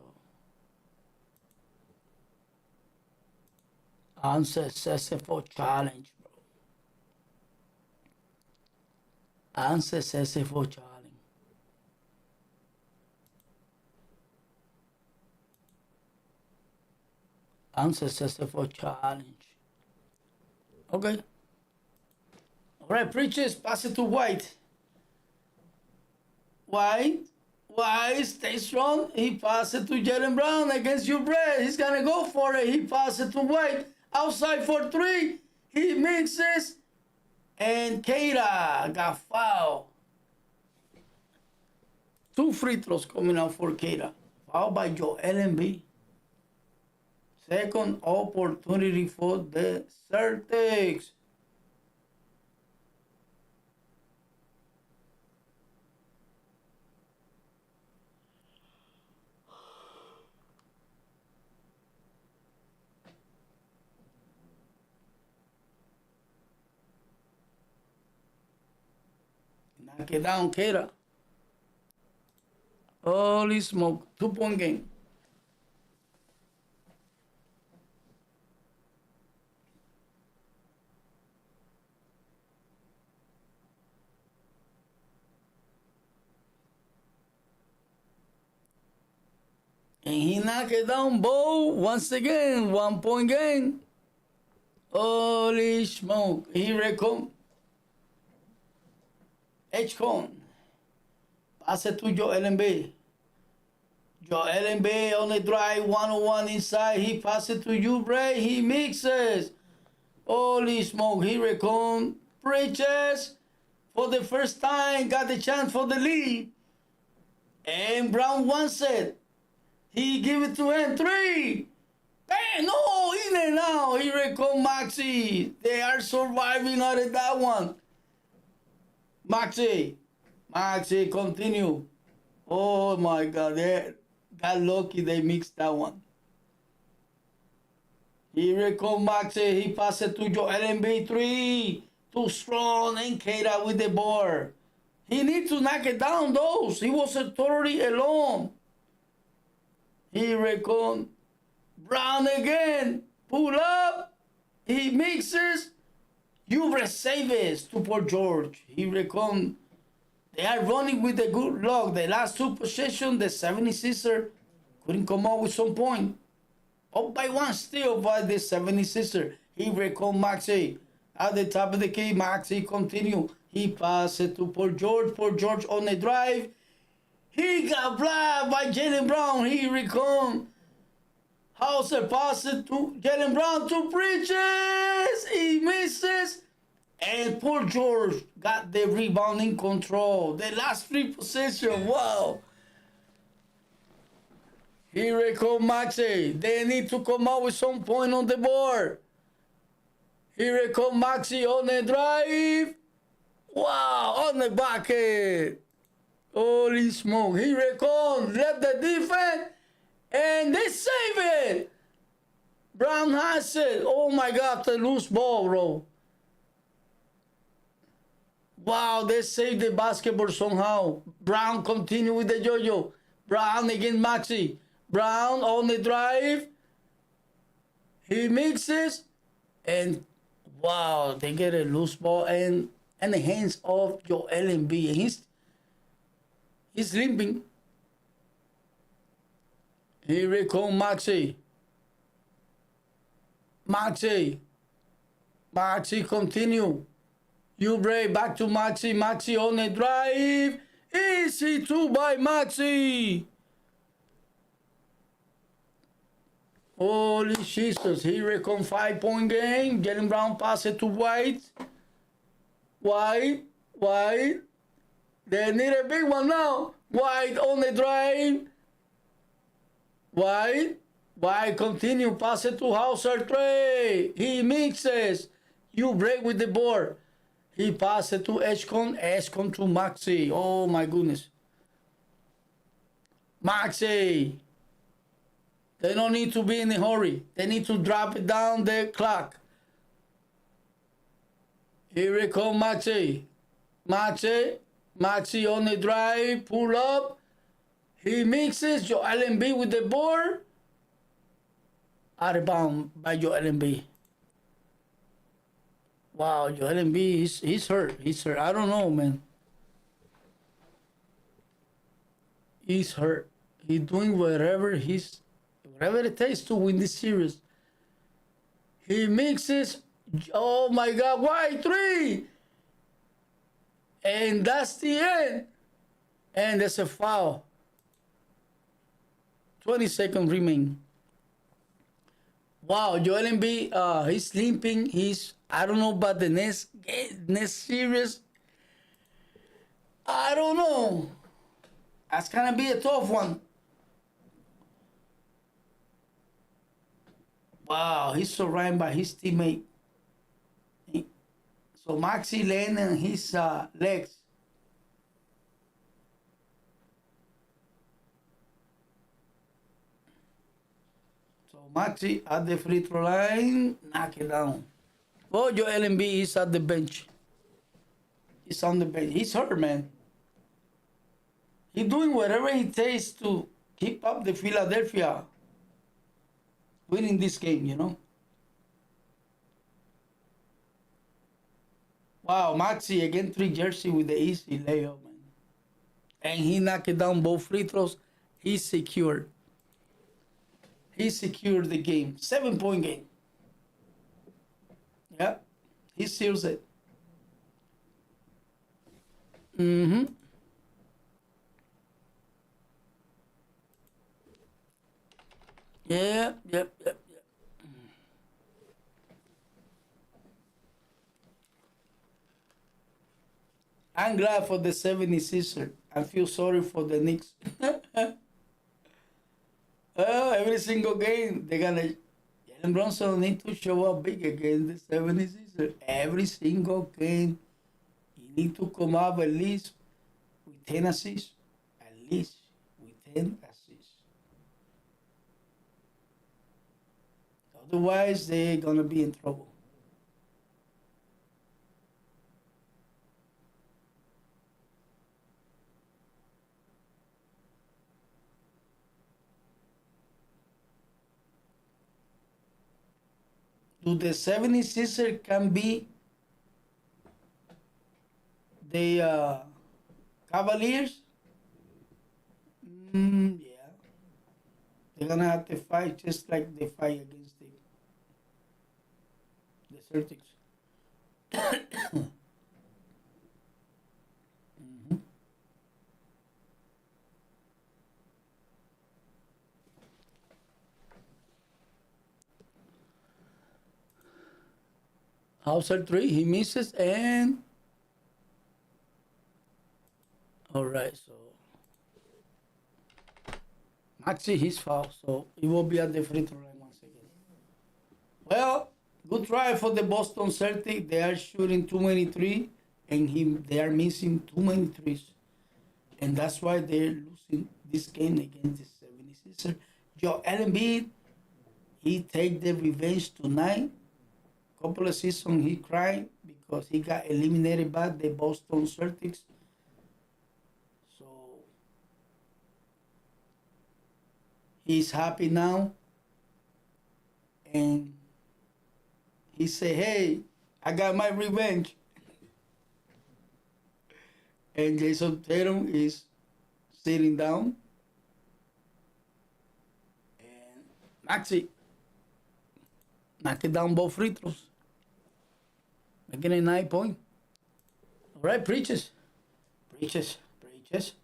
unsuccessful challenge, bro. Unsuccessful challenge. Unsuccessful challenge. Okay. All right, Preachers, pass it to White. White stays strong. He passes to Jaylen Brown against you, Brett. He's gonna go for it. He passes to White outside for 3. He mixes, and Keita got fouled. 2 free throws coming out for Keita. Fouled by Joel Embiid. Second opportunity for the Celtics. Knock it down, Keita. Holy smoke. 2-point game. And he knocked it down, Bo, once again. 1-point game. Holy smoke. Here it comes. H-Con. Pass it to Joel Embiid. Joel Embiid on the drive, 1-on-1 inside. He passes to you, Bray. He mixes. Holy smoke. Here it comes. Bridges. For the first time, got the chance for the lead. And Brown wants it. He give it to him. 3. Bang! No, in and out. Here it comes Maxey. They are surviving out of that one. Maxey, continue. Oh my God, they got lucky they mixed that one. Here it comes Maxey. He passes to Joel Embiid. 3. Too strong, and Keita with the board. He needs to knock it down those. He was totally alone. Here it comes. Brown again. Pull up. He mixes. You receive it to Paul George. Here it comes. They are running with the good luck. The last two possessions, the 76ers couldn't come up with some point. Up by one still by the 76ers. Here it comes Maxey. At the top of the key, Maxey continue. He passed it to Paul George. Paul George on the drive. He got blocked by Jaylen Brown. Here he comes. Hauser passes to Jaylen Brown to Bridges. He misses. And Paul George got the rebounding control. The last three possessions. Wow. Here it comes Maxey. They need to come out with some point on the board. Here it comes Maxey on the drive. Wow, on the bucket. Holy smoke. Here it comes. Left the defense. And they save it. Brown has it. Oh my God, the loose ball, bro. Wow, they saved the basketball somehow. Brown continue with the yo-yo. Brown against Maxey. Brown on the drive. He mixes. And wow, they get a loose ball and the hands of Joel Embiid. He's limping. Here it comes Maxey. Maxey continue. You break back to Maxey. Maxey on the drive. Easy two by Maxey. Holy Jesus. Here it comes 5-point game. Jaylen Brown pass it to White. White. They need a big one now. White on the drive. White continue. Pass it to Hauser Trey. He mixes. You break with the board. He passed it to Eshcon. Eshcon to Maxey. Oh my goodness. Maxey. They don't need to be in a hurry. They need to drop it down the clock. Here it comes Maxey. Maxey on the drive. Pull up. He mixes. Joel Embiid with the board. Out of bounds by Joel Embiid. Wow, Joel Embiid, he's hurt. I don't know, man. He's hurt. He's doing whatever it takes to win this series. He mixes. Oh my God, why 3? And that's the end. And there's a foul. 20 seconds remain. Wow, Joel Embiid, he's limping. I don't know about the next series. I don't know. That's gonna be a tough one. Wow, he's surrounded by his teammate. So Maxey laying on his legs. So Maxey at the free throw line, knock it down. Oh, Joel Embiid is at the bench. He's on the bench. He's hurt, man. He's doing whatever it takes to keep up the Philadelphia winning this game, you know. Wow, Maxey again 3 jersey with the easy layup, man. And he knocked down both free throws. He secured the game. 7-point game. Yeah, he seals it. Yep. I'm glad for the 76ers. I feel sorry for the Knicks. Every single game, they're gonna. Jalen Brunson need to show up big against the 76ers. Every single game, he need to come up at least with 10 assists. At least with 10 assists. Otherwise, they're gonna be in trouble. Do the 76ers can be the Cavaliers? Yeah. They're gonna have to fight just like they fight against the Celtics. Mhm. Hauser 3, he misses, and all right, so Maxi his foul, so it will be at the free throw line once again. Well, good try for the Boston Celtics. They are shooting too many threes, and they are missing too many threes, and that's why they're losing this game against the 76ers. Joe Embiid, he take the revenge tonight. Couple of seasons he cried because he got eliminated by the Boston Celtics. So he's happy now, and he said, "Hey, I got my revenge." And Jason Tatum is sitting down, and Maxi knocked down both free throws, making it 9 point. All right, preaches, preaches, preaches.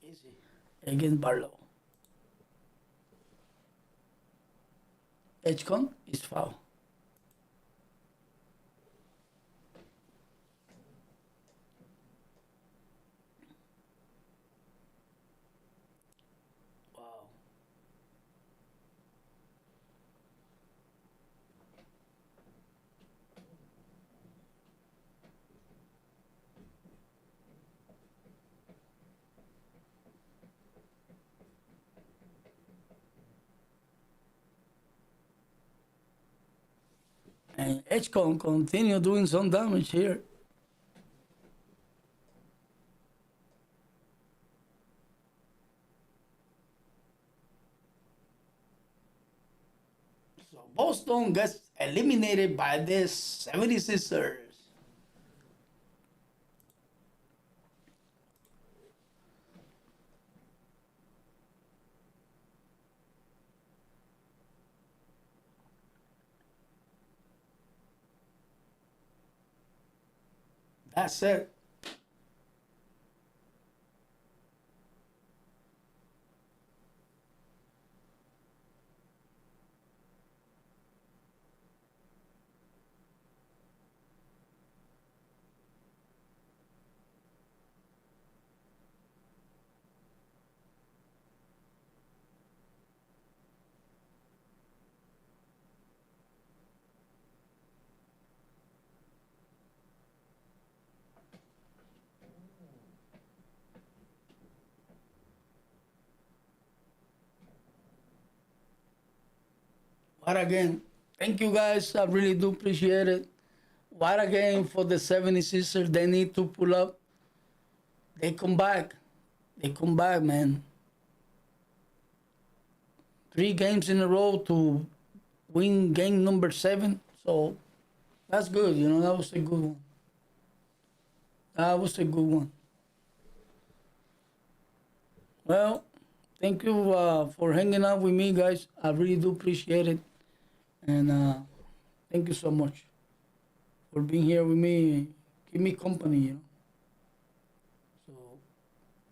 Easy against Barlow. Edgecon is foul. Wow. And Edgecon continue doing some damage here. So Boston gets eliminated by the 76ers. That's it. What again? Thank you guys. I really do appreciate it. What again for the 76ers? They need to pull up. They come back. They come back, man. 3 games in a row to win game number 7. So that's good. That was a good one. That was a good one. Well, thank you for hanging out with me, guys. I really do appreciate it. And thank you so much for being here with me. Give me company. So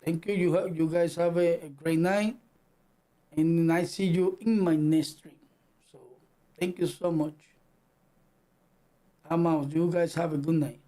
thank you. You guys have a great night. And I see you in my next stream. So thank you so much. I'm out. You guys have a good night.